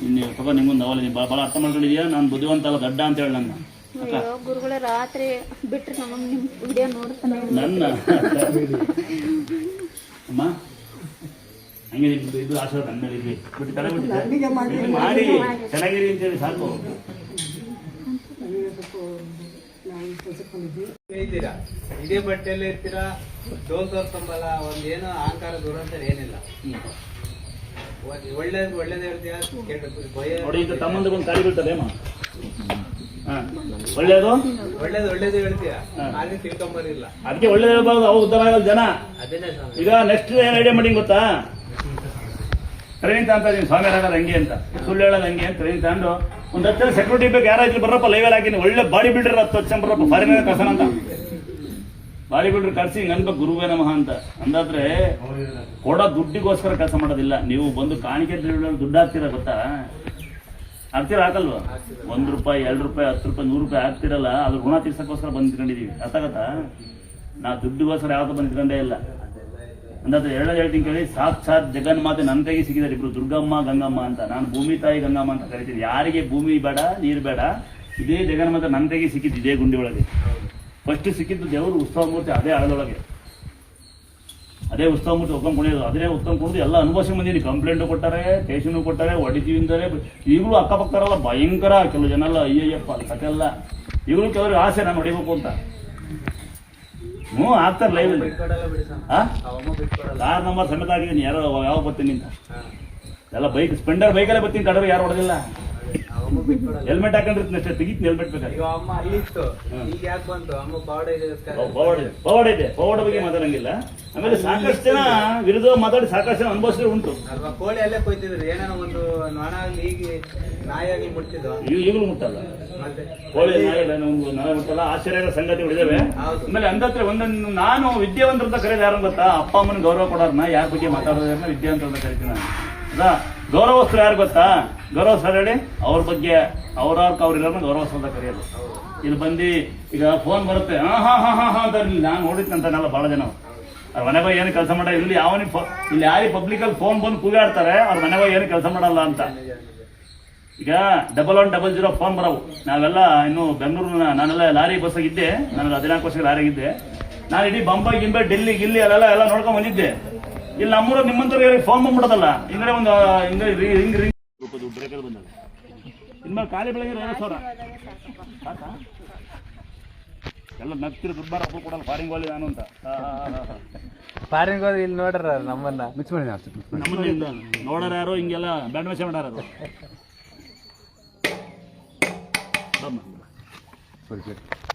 ಇನ್ನು ತಗೋ ನಿಮ್ಗೊಂದು ಅವಲ್ಲ. ಭಾಳ ಅರ್ಥ ಮಾಡ್ಕೊಂಡಿದ್ಯಾ? ನಾನು ಬುದ್ಧಿವಂತ ಅಲ್ಲ, ದಡ್ಡ ಅಂತ ಹೇಳಿ ನನ್ನ ಅಯ್ಯೋ ಗುರುಗಳೇ ರಾತ್ರಿ ಬಿಟ್ರೆ ನಮಗೆ ನಿಮ್ಮ ವಿಡಿಯೋ ನೋಡ್ತಾನೆ ನನ್ನ ಅಮ್ಮ ಹಂಗೆ ನಿಮ್ದು ಇದು ಆಶೀರ್ವಾದ ನನ್ನ ಮೇಲೆ ಇರ್ಲಿ ಬಿಟ್ಟು ತಲೆ ಬಿಟ್ಟಿದ್ದೆ ಮಾಡಿ ಚೆನ್ನಾಗಿರಿ ಅಂತೇಳಿ ಸಾಕು. ಇದ್ದೀರಾ ಇದೇ ಬಟ್ಟೆಯಲ್ಲಿ ಇರ್ತೀರಾ, ಡೋಲ್ ತೋರ್ಸಂಬಲ್ಲ, ಒಂದೇನೋ ಅಹಂಕಾರ ದುರಂತ ಏನಿಲ್ಲ. ಒಳ್ಳೇದೇ ಹೇಳ್ತೀರಾ, ನೋಡಿ ಇದು ತಮ್ಮಂದಕ್ಕೊಂದು ಕಾಲಿ ಬೀಳ್ತದೆ ಅಮ್ಮ. ಒಳ್ಳೇದು ಒಳ್ಳೇದೇ ಹೇಳ್ತೀರಾ, ಹಾಗೆ ತಿಳ್ಕೊಂಬರಿಲ್ಲ. ಅದಕ್ಕೆ ಒಳ್ಳೇದು ಹೇಳ್ಬಾರ್ದು, ಅವು ಉದ್ದಾರ ಆಗಲ್ಲ ಜನ. ಅದೇನೇ ಸ್ವಾಮಿ. ಈಗ ನೆಕ್ಸ್ಟ್ ಏನ್ ಐಡಿಯಾ ಮಾಡಿ ಗೊತ್ತಾ, ಟ್ರೈನ್ ಅಂತ ಇದೀನಿ ಸ್ವಾಮಿ ಆಗೋದು ಹಂಗೆ ಅಂತ, ಸುಳ್ಳು ಹೇಳೋದು ಹಂಗೆ ಅಂತ ಟ್ರೈನ್ ತಗೊಂಡು ಒಂದು 10 ಜನ ಸೆಕ್ಯೂರಿಟಿ ಬೇಕು, ಯಾರಾದ್ರೂ ಬರಪ್ಪ ಲೈವಲ್ಲಿ ಹಾಕಿನಿ, ಒಳ್ಳೆ ಬಾಡಿ ಬಿಲ್ಡರ್ 10 ಜನ ಬರಪ್ಪ ಫಾರಿನ್ ಕಳ್ಸೋಣ ಅಂತ ಬಾಡಿ ಬಿಲ್ಡರ್ ಕರ್ಸಿ ಹಿಂಗೆ ಅನ್ಬೇಕು ಗುರುವೇ ನಮಃ ಅಂತ ಅಂದಾದ್ರೆ ಕೊಡೋ ದುಡ್ಡಿಗೋಸ್ಕರ ಕೆಲಸ ಮಾಡೋದಿಲ್ಲ. ನೀವು ಬಂದು ಕಾಣಿಕೆ ದುಡ್ಡು ಹಾಕ್ತೀರಾ ಗೊತ್ತಾ, ಹಾಕ್ತೀರಾ ಹಾಕಲ್ವಾ? 1 ರೂಪಾಯಿ 2 ರೂಪಾಯಿ 10 ರೂಪಾಯಿ 100 ರೂಪಾಯಿ ಹಾಕ್ತಿರಲ್ಲ, ಅದು ಋಣ ತೀರ್ಸಕ್ಕೋಸ್ಕರ ಬಂದ್ಕೊಂಡಿದೀವಿ. ಅರ್ಥ ಆಗತ್ತಾ? ನಾ ದುಡ್ಡಿಗೋಸ್ಕರ ಯಾವತ್ತೂ ಬಂದ್ಕೊಂಡೇ ಇಲ್ಲ. ಅಂದಾದ್ರೆ ಹೇಳ್ತೀನಿ ಕೇಳಿ, ಸಾಕ್ಷಾತ್ ಜಗನ್ಮಾತೆ ನನ್ನ ಕೈಗೆ ಸಿಕ್ಕಿದ್ದಾರೆ ಇಬ್ರು, ದುರ್ಗಮ್ಮ ಗಂಗಮ್ಮ ಅಂತ. ನಾನು ಭೂಮಿ ತಾಯಿ ಗಂಗಮ್ಮ ಅಂತ ಕರಿತೀನಿ. ಯಾರಿಗೆ ಭೂಮಿ ಬೇಡ ನೀರು ಬೇಡ, ಇದೇ ಜಗನ್ಮಾತೆ ನನ್ನ ಕೈಗೆ ಸಿಕ್ಕಿದ್ದು ಇದೇ ಗುಂಡಿ ಒಳಗೆ. ಫಸ್ಟ್ ಸಿಕ್ಕಿದ್ದು ದೇವರು ಉತ್ಸವ ಮೂರ್ತಿ, ಅದೇ ಹಳದೊಳಗೆ, ಅದೇ ಉತ್ಸವ ಮೂರ್ತಿ ಒಪ್ಕೊಂಡು ಕುಣಿಯೋದು, ಅದೇ ಉತ್ಸವ ಕುಣಿದು ಎಲ್ಲ ಅನುಭವಿಸಿ ಬಂದೀನಿ. ಕಂಪ್ಲೇಂಟು ಕೊಟ್ಟಾರೆ, ಸ್ಟೇಷನ್ ಕೊಟ್ಟಾರೆ, ಹೊಡಿತೀವಿಂದರೆ. ಈಗಲೂ ಅಕ್ಕಪಕ್ಕರಲ್ಲ ಭಯಂಕರ, ಕೆಲವು ಜನ ಎಲ್ಲ ಅಯ್ಯಯ್ಯಪ್ಪ ಕಥೆಲ್ಲ. ಈಗಲೂ ಕೆಲವ್ರಿಗೆ ಆಸೆ ನಾನು ಹೊಡಿಬೇಕು ಅಂತ. ಆಗ್ತಾರೆ ಲೈವ್ ಅಲ್ಲಿ. ಕಾರ್ ನಂಬರ್ ಸಮೇತ ಆಗಿದ್ದೀನಿ, ಯಾರೋ ಯಾವ ಬರ್ತೀನಿ ಅಂತ ಎಲ್ಲ ಬೈಕ್ ಸ್ಪೆಂಡರ್ ಬೈಕಲ್ಲೇ ಬರ್ತೀನಿ, ಕಡರು ಯಾರು ಹೊಡೆದಿಲ್ಲ. ಹೆಲ್ಮೆಟ್ ಹಾಕೊಂಡಿರ್ತೀನಿ ಅಷ್ಟೇ, ತೆಗಿತೀನಿ ಹೆಲ್ಮೆಟ್ ಬೇಕಾದ್ರೆ. ಪವಾಡ ಇದೆ, ಪವಾಡ ಬಗ್ಗೆ ಮಾತಾಡಂಗಿಲ್ಲ. ಆಮೇಲೆ ಸಾಕಷ್ಟು ಜನ ವಿರುದ್ಧ ಮಾತಾಡಿ ಸಾಕಷ್ಟು ಜನ ಅನುಭವಿಸಿದ್ರೆ ಉಂಟು. ಕೋಳಿ ಅಲ್ಲೇ ಕೊಯ್ತಿದ್ರು, ಏನೇನೋ ಒಂದು ನೊಣ ಹೀಗೆ ನಾಯಾಗಿ ಮುಟ್ಟಿದ್ದು, ಈಗಲೂ ಮುಟ್ಟಲ್ಲ. ಕೋಳಿ ನಾಯಿ ಮುಟ್ಟಲ್ಲ. ಆಶ್ಚರ್ಯದ ಸಂಗತಿಗಳಿದಾವೆ. ಆಮೇಲೆ ಅಂದತ್ರ ಒಂದೊಂದು ನಾನು ವಿದ್ಯಾವಂತರ ಅಂತ ಕರೆಯೋದು ಯಾರು ಗೊತ್ತಾ, ಅಪ್ಪ ಅಮ್ಮನ ಗೌರವ ಕೊಡೋರ್ನ, ಯಾರ ಬಗ್ಗೆ ಮಾತಾಡೋದನ್ನ ವಿದ್ಯಾವಂತರ ಅಂತ ಕರಿತೀನಿ ನಾನು. ಅದಾ ಗೌರವಸ್ಥರು ಯಾರು ಗೊತ್ತಾ, ಗೌರವಸ್ಥರು ಹೇಳಿ, ಅವ್ರ ಬಗ್ಗೆ ಅವ್ರಿರೋರ್ನ ಗೌರವಸ್ಥ ಕರೆಯೋದು. ಇಲ್ಲಿ ಬಂದು ಈಗ ಫೋನ್ ಬರುತ್ತೆ, ಹಾ ಅಂತ ನಾನು ನೋಡಿದ್ನಂತಾನಲ್ಲ ಭಾಳ ಜನ. ಅವ್ರ ಮನೆ ಬಾಯಿ ಏನು ಕೆಲಸ ಮಾಡ, ಇಲ್ಲಿ ಇಲ್ಲಿ ಯಾರಿಗೆ ಪಬ್ಲಿಕಲ್ಲಿ ಫೋನ್ ಬಂದು ಕೂಗಾಡ್ತಾರೆ, ಅವ್ರ ಮನೆ ಬಾಯಿ ಏನು ಕೆಲಸ ಮಾಡಲ್ಲ ಅಂತ. ಈಗ 1100 ಫೋನ್ ಬರೋವು. ನಾವೆಲ್ಲ ಇನ್ನು ಬೆಂಗಳೂರು, ನಾನೆಲ್ಲ ಲಾರಿ ಬಸ್ಸಾಗಿದ್ದೆ, ನಾನು 14 ವರ್ಷಕ್ಕೆ ಲಾರಿಗಿದ್ದೆ. ನಾನು ಇಡೀ ಬೊಂಬೈ ಗಿಂಬೆ ಡೆಲ್ಲಿ ಗಿಲ್ಲಿ ಅಲ್ಲೆಲ್ಲ ನೋಡ್ಕೊಂಡ್ ಬಂದಿದ್ದೆ. ಇಲ್ಲಿ ನಮ್ಮೂರ ನಿಮ್ಮಂತವ್ರಿಗೆ ಫೋನ್ ಬಂದ್ಬಿಡೋದಲ್ಲ, ಹಿಂಗಡೆ ಒಂದು ಹಿಂಗ್ ದುಡ್ಡು ಬ್ರೇಕಲ್ಲಿ ಬಂದಲ್ಲ. ಇನ್ಮೇಲೆ ಖಾಲಿ ಬೆಳಗ್ಗೆ 50,000 ಸಾಕಾ? ಎಲ್ಲ ನಗ್ತಿರೋ ದುಡ್ಡು ಬಾರ ಕೊಡಲ್ಲ ಫಾರಿಂಗ್ ಹೋಗಿ ನಾನು ಅಂತ. ಫಾರಿಂಗ್ ಹೋದ್ರೆ ಇಲ್ಲಿ ನೋಡ್ರ ನಮ್ಮನ್ನ ಮಿಕ್ಸ್ ಮಾಡಿ ನಮ್ಮನ್ನ ನೋಡಾರ ಯಾರು ಹಿಂಗೆಲ್ಲ ಬ್ಯಾಂಡ್ ಮೆಸೇಜ್ ಮಾಡಾರ.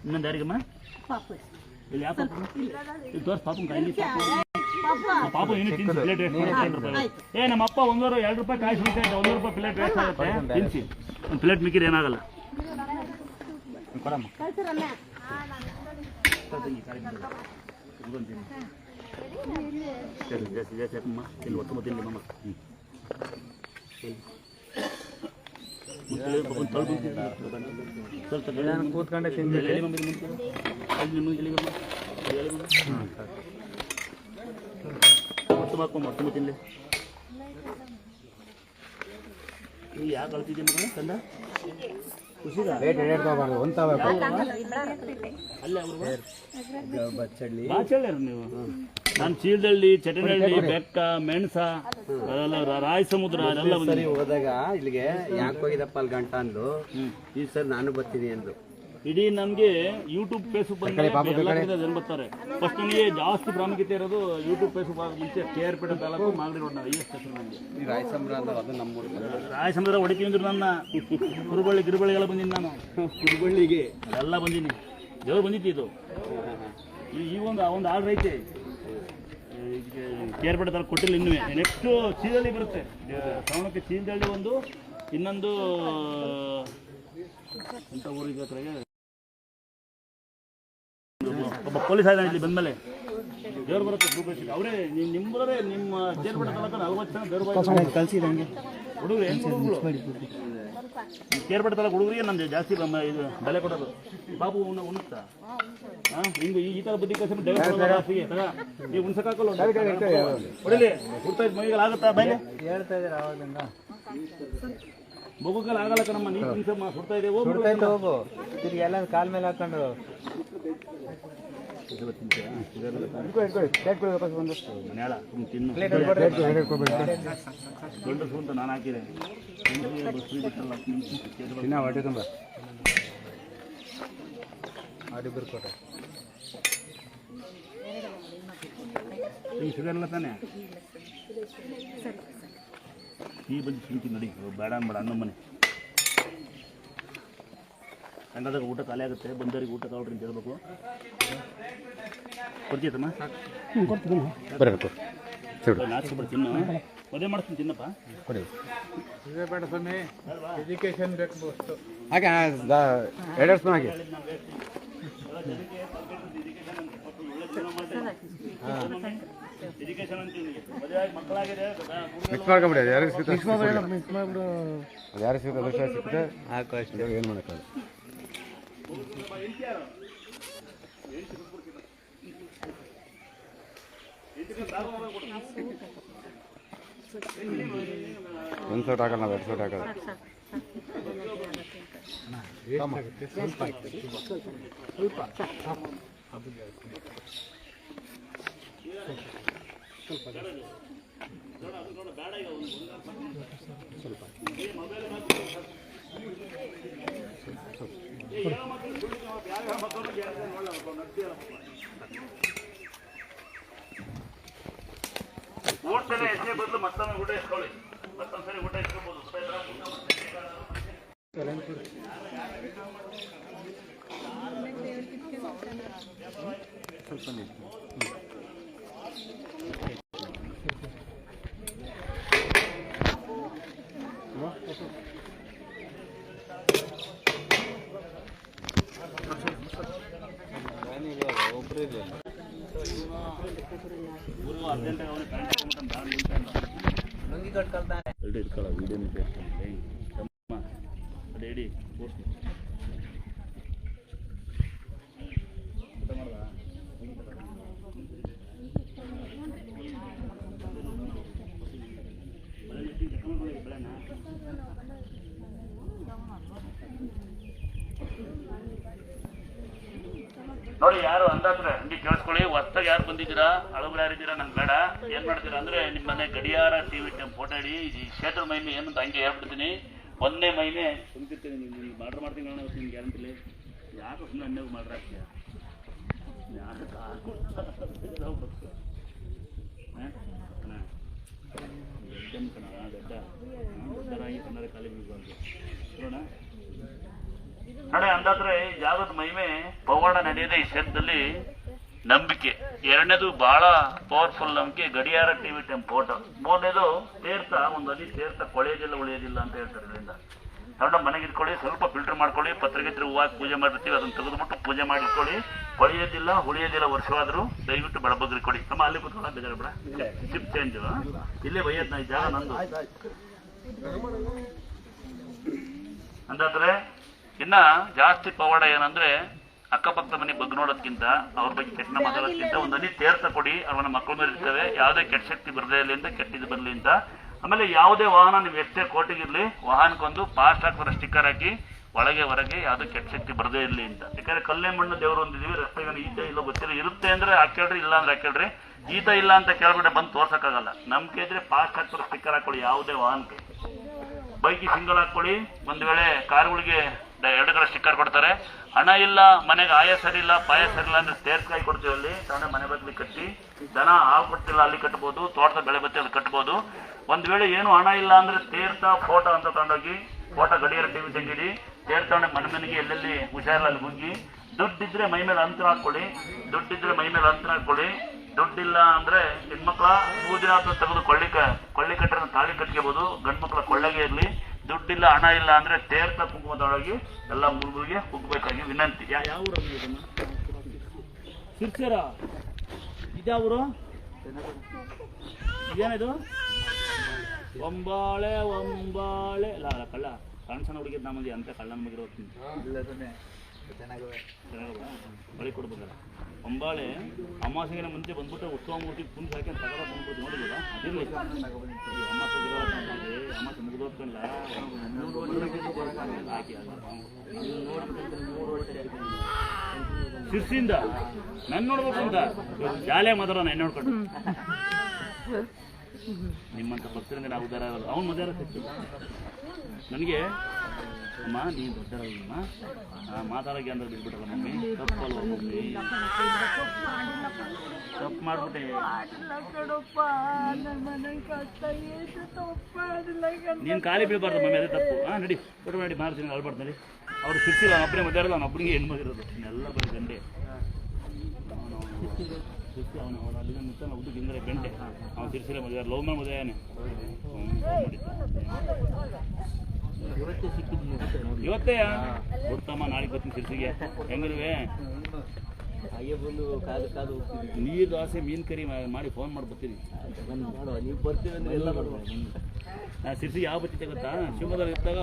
ಇನ್ನೊಂದು ಯಾರಿಗಮ್ಮ ಇಲ್ಲಿ ಯಾವ ಇಲ್ಲಿ ತೋರ್ಸ್ ಪಾಪ ಕೈಲಿ ಪಾಪ ಏನು ತಿನ್ಸಿ ಪ್ಲೇಟ್ ವೇಸ್ಟ್ ಮಾಡಿ 2 ರೂಪಾಯಿ. ನಮ್ಮ ಅಪ್ಪ 1 ರೂಪಾಯಿ ಕಾಯಿ ಸುಳಿತಾ ಇದ್ದ, 1 ರೂಪಾಯಿ ಪ್ಲೇಟ್ ವೇಸ್ಟ್ ಆಗುತ್ತೆ, ತಿನ್ಸಿ ಒಂದು ಪ್ಲೇಟ್ ಮಿಕ್ಕಿದ್ರೆ ಏನಾಗಲ್ಲ. ಕೊಡಮ್ಮ ಇಲ್ಲಿ ಒತ್ತು ಮತ್ತಿಲ್ಲ ನಮ್ಮ ಕೂತ್ಕೊಂಡೆ ತಿಂದಿಲ್ಲ. ಮೊತ್ತ ತಿನ್ಲಿ. ಯಾಕೆ ಕಳ್ತಿದ್ದೆ ಮಗ ತಂದ ಖುಷಿಗ ಬಾಚಳ್ಳಿ ನೀವು. ನಾನು ಚೀಲದಳ್ಳಿ, ಚಟನಹಳ್ಳಿ, ಬೆಕ್ಕ, ಮೆಣಸ, ಅದೆಲ್ಲ ರಾಯ ಸಮುದ್ರ ಅದೆಲ್ಲ ಸರಿ ಹೋದಾಗ ಇಲ್ಲಿಗೆ ಯಾಕೆ ಹೋಗಿದಪ್ಪ ಅಲ್ಲಿ ಗಂಟ ಅಂದು, ಈ ಸರ್ ನಾನು ಬರ್ತೀನಿ ಅಂದು. ಇಡೀ ನಮ್ಗೆ ಯೂಟ್ಯೂಬ್ ಫೇಸ್ಬುಕ್ ಜನ ಬರ್ತಾರೆ. ಫಸ್ಟ್ ನನಗೆ ಜಾಸ್ತಿ ಪ್ರಾಮುಖ್ಯತೆ ಇರೋದು ಯೂಟ್ಯೂಬ್ ಫೇಸ್ಬುಕ್ ಮುಂಚೆ KR ಪೇಟೆ ತಾಲೂಕು ಮಾಗಡಿ ರೋಡ್ ರಾಯಸಮುದ್ರ ಹೊಡಿತೀವಿ. ನನ್ನ ಗಿರುಬಳ್ಳಿಗೆಲ್ಲ ಬಂದೀನಿ ನಾನು, ಕುರುಬಳ್ಳಿಗೆ ಅದೆಲ್ಲ ಬಂದೀನಿ. ದೇವ್ರು ಬಂದಿತ್ತು. ಇದು ಈ ಒಂದು ಆರ್ಡರ್ ಐತೆ KR ಪೇಟೆ ತಾಲೂಕು ಕೊಟ್ಟಿಲ್ಲ ಇನ್ನೂ. ನೆಕ್ಸ್ಟು ಚೀಲದಲ್ಲಿ ಬರುತ್ತೆ ಶ್ರವಣಕ್ಕೆ, ಚೀಲದಲ್ಲಿ ಒಂದು, ಇನ್ನೊಂದು ಇಂಥ ಊರಿಗೆ ಹತ್ರ ಒಬ್ಬ ಪೊಲೀಸ್ ಆಗ ಇಲ್ಲಿ ಬಂದಮೇಲೆ ದೇವ್ರು ಬರುತ್ತೆ. ಅವರೇ ನಿಮ್ಮವರೇ ನಿಮ್ಮ ಕೇರ್ಪೇಟೆ ತಾಲೂಕು 40 ಜನ ದೇವ್ರು ಕಲ್ಸಿದಂಗೆ ಹುಡುಗರು ಕೇರ್ಪೇಟೆ ತಾಲೂಕು ಹುಡುಗರಿಗೆ ನಮ್ದು ಜಾಸ್ತಿ ಇದು ಬೆಲೆ ಕೊಡೋದು. ಬಾಬು ಉಣ್ಣುತ್ತಾ ಹಿಂಗೆ ಈ ಥರ ಬುದ್ಧಿ ಕಸ ಜಾಸ್ತಿಗೆ ನೀವು ಉಣ್ಸಕ್ಕಾಗಲ್ಲ ಹೊಡಿಲಿ ಹುಡ್ತಾ ಇದ್ದು ಮೈಗಳು ಆಗುತ್ತಾ ಬೈಲೆ ಹೇಳ್ತಾ ಇದ್ದಾರೆ ಆವಾಗಿಂದ. ಮಗುಕಲ್ಲಿ ಆಗಲ್ಲ ಕಣಮ್ಮ, ನೀರು ತಿನ್ಸಮ್ಮ, ಸುಡ್ತಾ ಇದೆ. ಹೋಗು ತಿರ್ಗಿ ಎಲ್ಲ ಕಾಲ್ ಮೇಲೆ ಹಾಕೊಂಡು ಮನೆಯಾಳ ತಿನ್ನು ಗಂಡಸು ಅಂತ ನಾನು ಹಾಕಿದೆ. ಹೊಟ್ಟೆ ತುಂಬ ಆಡಿ ಬರ್ಕೊಟ್ಟೆ ಈ ಶುಗರ್ ಎಲ್ಲ ತಾನೆ ಈ ಬಂದು ತಿಂತೀನಿ ನೋಡಿ. ಬೇಡ ಅನ್ಬೇಡ ಅಣ್ಣ ಮನೆ ಹಂಗಾದಾಗ ಊಟ ಖಾಲಿ ಆಗುತ್ತೆ. ಬಂದವರಿಗೆ ಊಟ ಕಾವ್ರಿ ಅಂತ ಹೇಳ್ಬೇಕು. ಕೊಡ್ತೀಯತ್ತಮ್ಮ? ನಾಚಿಕೆ ಬಿಡು, ತಿನ್ನು. ಮದುವೆ ಮಾಡ್ತೀನಿ, ತಿನ್ನಪ್ಪ. ಇದೇ ಬೇಡ ಸ್ವಾಮಿ, ಎಜುಕೇಶನ್ ಬೇಕು. ಹಾಗೆ 2 ಸ್ಪೂನ್ ಹಾಕಿ. ಎಜುಕೇಶನ್ ಅಂತೀನಿ, ಮದುವೆ ಆಗಿ ಮಕ್ಕಳಾಗಿದೆ, ಮಿಕ್ಸ್ ಮಾಡ್ಕೊಂಬಿಡಿ. ಅದು ಯಾರಿಗೆ ಸಿಗುತ್ತೆ ಅದು ಯಾರಿಗೆ ಸಿಗುತ್ತೆ ದೋಷ ಸಿಗುತ್ತೆ ಹಾಕು ಅಷ್ಟೇ. ಏನು ಮಾಡೋಕ್ಕಾಗಲ್ಲ. ಒಂದು ಸೌಟ್ ಹಾಕಲ್ಲ, ನಾವು 2 ಸೌಟ್ ಹಾಕಲ್ಲ. ಓಡ್ತಾನೆ ಎಷ್ಟೇ ಬದಲು ಮತ್ತೊಮ್ಮೆ ಊಟ ಇಸ್ಕೊಳ್ಳಿ. ಮತ್ತೊಂದ್ಸರಿ ಊಟ ಇಸ್ಕೊಬೋದು. ಒಬ್ಬರು ಇದೆ ಊರಿಗೂ ಅರ್ಜೆಂಟಾಗಿ ಅವನಿಗೆ ಕರೆಂಟ್ ಲುಂಗಿ ಕಟ್ಕೊಳ್ತಾನೆ. ಎರಡು ಇಟ್ಕೊಳ್ಳೋ ವೀಡಿಯೋನ ಸೇರ್ತೀನಿ. ಅದೇ ಇಡಿ ಪೋಸ್ಟ್ ಊಟ ಮಾಡ್ದ ನೋಡಿ. ಯಾರು ಅಂದಾದ್ರೆ ಹಂಗೆ ಕೇಳಿಸ್ಕೊಳ್ಳಿ. ಹೊಸ್ದಾಗಿ ಯಾರು ಬಂದಿದ್ದೀರಾ, ಹಳಬರು ಯಾರಿದ್ದೀರಾ, ನಂಗೆ ಬೇಡ. ಏನು ಮಾಡ್ತೀರಾ ಅಂದರೆ ನಿಮ್ಮ ಮನೆ ಗಡಿಯಾರ ಟಿವಿ ಟೈಮ್ ಫೋಟೋ ಇಡಿ. ಈ ಕ್ಷೇತ್ರ ಮಹಿಮೆ ಏನು ಅಂತ ಹಂಗೆ ಹೇಳ್ಬಿಡ್ತೀನಿ. ಒಂದೇ ಮಹಿಮೆ ಸುಮ್ತಿರ್ತೀನಿ. ನೀವು ಮಾಡ್ರ್ ಮಾಡ್ತೀನಿ ಕಾರಣ ನಿಮ್ಗೆ ಗ್ಯಾರಂಟಿಲಿ. ಯಾಕೆ ಸುಮ್ಮನೆ ಅನ್ನೋದು ಮಾಡ್ರೆ ಆಗ್ತೀಯ? ಯಾಕೆ ದೊಡ್ಡರಾಗಿ ಕನ್ನಡ ಕಾಲೇಜ್ ನೋಡೋಣ. ನಾಳೆ ಅಂದಾದ್ರೆ ಈ ಜಾಗದ ಮಹಿಮೆ ಪವಾಡ ನಡೆಯದೆ ಈ ಕ್ಷೇತ್ರದಲ್ಲಿ ನಂಬಿಕೆ. ಎರಡನೇದು ಬಹಳ ಪವರ್ಫುಲ್ ನಂಬಿಕೆ ಗಡಿಯಾರ ಟಿವಿ ಟೈಮ್ ಫೋಟೋ. ಮೂರನೇದು ತೀರ್ಥ, ಒಂದು ಅದಿ ತೀರ್ಥ ಕೊಳೆಯೋದಿಲ್ಲ ಉಳಿಯೋದಿಲ್ಲ ಅಂತ ಹೇಳ್ತಾರೆ. ಇದರಿಂದ ತಗೊಂಡ ಮನೆಗೆ ಇಟ್ಕೊಳ್ಳಿ, ಸ್ವಲ್ಪ ಫಿಲ್ಟರ್ ಮಾಡ್ಕೊಳ್ಳಿ. ಪತ್ರಿಕೆ ಹೂವಾಗಿ ಪೂಜೆ ಮಾಡಿರ್ತೀವಿ, ಅದನ್ನು ತೆಗೆದುಬಿಟ್ಟು ಪೂಜೆ ಮಾಡಿಟ್ಕೊಳ್ಳಿ. ಕೊಳೆಯೋದಿಲ್ಲ ಉಳಿಯೋದಿಲ್ಲ ವರ್ಷವಾದರೂ ದಯವಿಟ್ಟು ಬೆಳಬಗ್ರಿ ಕೊಡಿ. ನಮ್ಮ ಅಲ್ಲಿ ಕೂತ್ಕೊಳ್ಳೋ ಬೇಜಾರು ಬೇಡ. ಶಿಫ್ಟ್ ಚೇಂಜು ಇಲ್ಲೇ ಬೈಯೋದು ನಾ ಜಾಗ ನಂದು ಅಂದಾದ್ರೆ. ಇನ್ನ ಜಾಸ್ತಿ ಪವಾಡ ಏನಂದ್ರೆ ಅಕ್ಕಪಕ್ಕದ ಮನೆ ಬಗ್ಗೆ ನೋಡೋದಕ್ಕಿಂತ ಅವ್ರ ಬಗ್ಗೆ ಕೆಟ್ಟ ಮಾತಾಡೋದಕ್ಕಿಂತ ಒಂದು ಅನಿ ತೀರ್ಥ ಕೊಡಿ. ಅವನ ಮಕ್ಕಳ ಮೇಲೆ ಇರ್ತವೆ, ಯಾವುದೇ ಕೆಟ್ಟ ಶಕ್ತಿ ಬರದೇ ಇರಲಿ ಅಂತ, ಕೆಟ್ಟಿದ್ದು ಬರಲಿ ಅಂತ. ಆಮೇಲೆ ಯಾವುದೇ ವಾಹನ ನೀವು ಎಷ್ಟೇ ಕೋಟಿಗಿರ್ಲಿ ವಾಹನಕ್ಕೊಂದು ಫಾಸ್ಟ್ ಹಾಕ್ಬರೋ ಸ್ಟಿಕ್ಕರ್ ಹಾಕಿ, ಒಳಗೆ ಹೊರಗೆ ಯಾವುದೇ ಕೆಟ್ಟ ಶಕ್ತಿ ಬರದೇ ಇರಲಿ ಅಂತ. ಯಾಕಂದ್ರೆ ಕಲ್ಲೆ ಮಣ್ಣು ದೇವರು ಒಂದಿದೀವಿ. ರಸ್ತೆಗೆ ಈತ ಇಲ್ಲ ಗೊತ್ತಿಲ್ಲ, ಇರುತ್ತೆ ಅಂದ್ರೆ ಹಾಕೇಳ್ರಿ, ಇಲ್ಲ ಅಂದ್ರೆ ಹಾಕೇಳ್ರಿ. ಈತ ಇಲ್ಲ ಅಂತ ಕೇಳ್ಬಿಟ್ರೆ ಬಂದು ತೋರ್ಸಕ್ಕಾಗಲ್ಲ. ನಂಬಿಕೆ ಇದ್ರೆ ಫಾಸ್ಟ್ ಹಾಕ್ಬರೋ ಸ್ಟಿಕ್ಕರ್ ಹಾಕೊಳ್ಳಿ ಯಾವುದೇ ವಾಹನಕ್ಕೆ. ಬೈಕಿ ಸಿಂಗಲ್ ಹಾಕೊಳ್ಳಿ. ಒಂದು ವೇಳೆ ಕಾರುಗಳಿಗೆ 2 ಕಡೆ ಸ್ಟಿಕ್ಕರ್ ಕೊಡ್ತಾರೆ. ಹಣ ಇಲ್ಲ, ಮನೆಗೆ ಆಯ ಸರಿಯಿಲ್ಲ, ಪಾಯ ಸರಿಯಿಲ್ಲ ಅಂದ್ರೆ ತೇರ್ಸ್ಕಾಯಿ ಕೊಡ್ತೀವಿ. ಅಲ್ಲಿ ತಾನೇ ಮನೆ ಬದಲಿ ಕಟ್ಟಿ, ದನ ಹಾವು ಕೊಡ್ತಿಲ್ಲ ಅಲ್ಲಿ ಕಟ್ಬೋದು, ತೋಟದ ಬೆಳೆ ಬತ್ತಿ ಅಲ್ಲಿ ಕಟ್ಬೋದು. ಒಂದು ವೇಳೆ ಏನು ಹಣ ಇಲ್ಲ ಅಂದ್ರೆ ತೀರ್ಥ ಫೋಟೋ ಅಂತ ತಗೊಂಡೋಗಿ ಫೋಟೋ ಗಡಿಯಾರ ಟಿವಿ ತೆಗೀರಿ. ತೀರ್ಥ ಮನೆ ಮನೆಗೆ ಎಲ್ಲೆಲ್ಲಿ ಹುಷಾರಿಲ್ಲ ಅಲ್ಲಿ ಮುಗ್ಗಿ. ದುಡ್ಡಿದ್ರೆ ಮೈ ಮೇಲೆ ಅಂತರ ಹಾಕೊಳ್ಳಿ. ದುಡ್ಡಿದ್ರೆ ಮೈ ಮೇಲೆ ಅಂತರ ಹಾಕೊಳ್ಳಿ. ದುಡ್ಡಿಲ್ಲ ಅಂದ್ರೆ ಹೆಣ್ಮಕ್ಳ ಪೂಜೆ ಅಂತ ತೆಗೆದು ಕೊಳ್ಳಿ ಕಟ್ಟರೆ ತಾಳಿ ಕಟ್ಕೋಬಹುದು. ಗಂಡು ಮಕ್ಳ ಕೊಳ್ಳೆಗೆ ಇರಲಿ. ದುಡ್ಡಿಲ್ಲ ಹಣ ಇಲ್ಲ ಅಂದ್ರೆ ತೀರ್ಥ ಕುಂಕುಮದೊಳಗೆ ಎಲ್ಲ ಮುಳುಗಿಗೆ ಹೋಗ್ಬೇಕಾಗಿ ವಿನಂತಿ. ಯಾವ ಊರು ಸಿರ್ಸೇರ? ಇದ್ಯಾವರು? ಇದೇನಿದು? ಒಂಬಾಳೆ ಇಲ್ಲ ಕಳ್ಳ ಕಾಣಿಸೋಣ ಹುಡುಗಿದ್ ನಮಗೆ ಅಂತ ಕಳ್ಳ ನಮಗಿರೋ ಬಳಿ ಕೊಡ್ಬೇಕಲ್ಲ. ಒಂಬಾಳೆ ಅಮಾಸೆಗೆ ಮುಂಚೆ ಬಂದ್ಬಿಟ್ಟು ಉತ್ಸವ ಮೂರ್ತಿ ಕುಂದು ಹಾಕಿ ತಗೋ ಬಂದ್ಬಿಟ್ಟು ನೋಡಿಲ್ಲ. ಇರಲಿ ಅಮಾಸೆ ಮುಗಿದೋ ಓದ್ಕೊಂಡ್ಲ ಶಿರ್ಸಿಂದ ನನ್ ನೋಡ್ಬೇಕು ಅಂತ ಶಾಲೆ ಮಾತಾಡೋ ನಾನು ನೋಡ್ಕೊಂಡು ನಿಮ್ಮಂತ ಭಕ್ತರಿಂದ ನಾವು ಉದ್ದಾರ ಆಗೋದು ಅವ್ನು ಮಧ್ಯಾಹ್ನ ಸಿಕ್ತು ನನಗೆ ಅಮ್ಮ ನೀನು ದೊಡ್ಡರಲ್ಲಮ್ಮ ಮಾತಾಡೋಕೆ ಅಂದ್ರೆ ಬಿಟ್ಬಿಟ್ಟಲ್ಲ ಮಮ್ಮಿ ತಪ್ಪಲ್ವ ಮಮ್ಮಿ ತಪ್ಪು ಮಾಡ್ಬಿಟ್ಟೆ ನೀನು ಖಾಲಿ ಬೀಳ್ಬಾರ್ದು ಮಮ್ಮಿ ಅದೇ ತಪ್ಪು ನಡಿ ಬಿಟ್ಟು ಮಾಡಿ ಮಾಡ್ತೀನಿ ಅಳ್ಬಾರ್ದು ನಡಿ ಅವ್ರು ಸಿಕ್ಕಿಲ್ಲ ಅವ್ನು ಒಬ್ಬನೇ ಮಧ್ಯಾಹ್ನ ಅವ್ನು ಒಬ್ಬನಿಗೆ ಹೆಣ್ಮಗಿರೋದು ಎಲ್ಲ ಬರೀ ಗಂಡೆ ಅವನು ಅಲ್ಲಿಂದ ನಿಂತ ಉದ್ದು ಗಿಂದರೆ ಗಂಟೆ ಅವ್ನು ಸಿರ್ಸಿಲ್ಲ ಮದುವೆ ಲವ್ ಮಾಡಿ ಮದುವೆಯಾನೆ ಇವತ್ತೇ ಗೊತ್ತಮ್ಮ ನಾಳೆಗೆ ಬರ್ತೀನಿ ಸಿರ್ಸಿಗೆ ಹೆಂಗಿರುವೆ ಹಾಗೆ ಬಂದು ಕಾದು ನೀರು ದೋಸೆ ಮೀನು ಕರಿ ಮಾಡಿ ಫೋನ್ ಮಾಡಿ ಬರ್ತೀನಿ ನೀವು ಬರ್ತೀವಿ ಅಂದ್ರೆ ಎಲ್ಲ ಸಿರ್ಸಿಗೆ ಯಾವ ಬತ್ತಿದ್ದೆ ಗೊತ್ತಾ ಶಿವಮೊಗ್ಗದಲ್ಲಿ ಇದ್ದಾಗ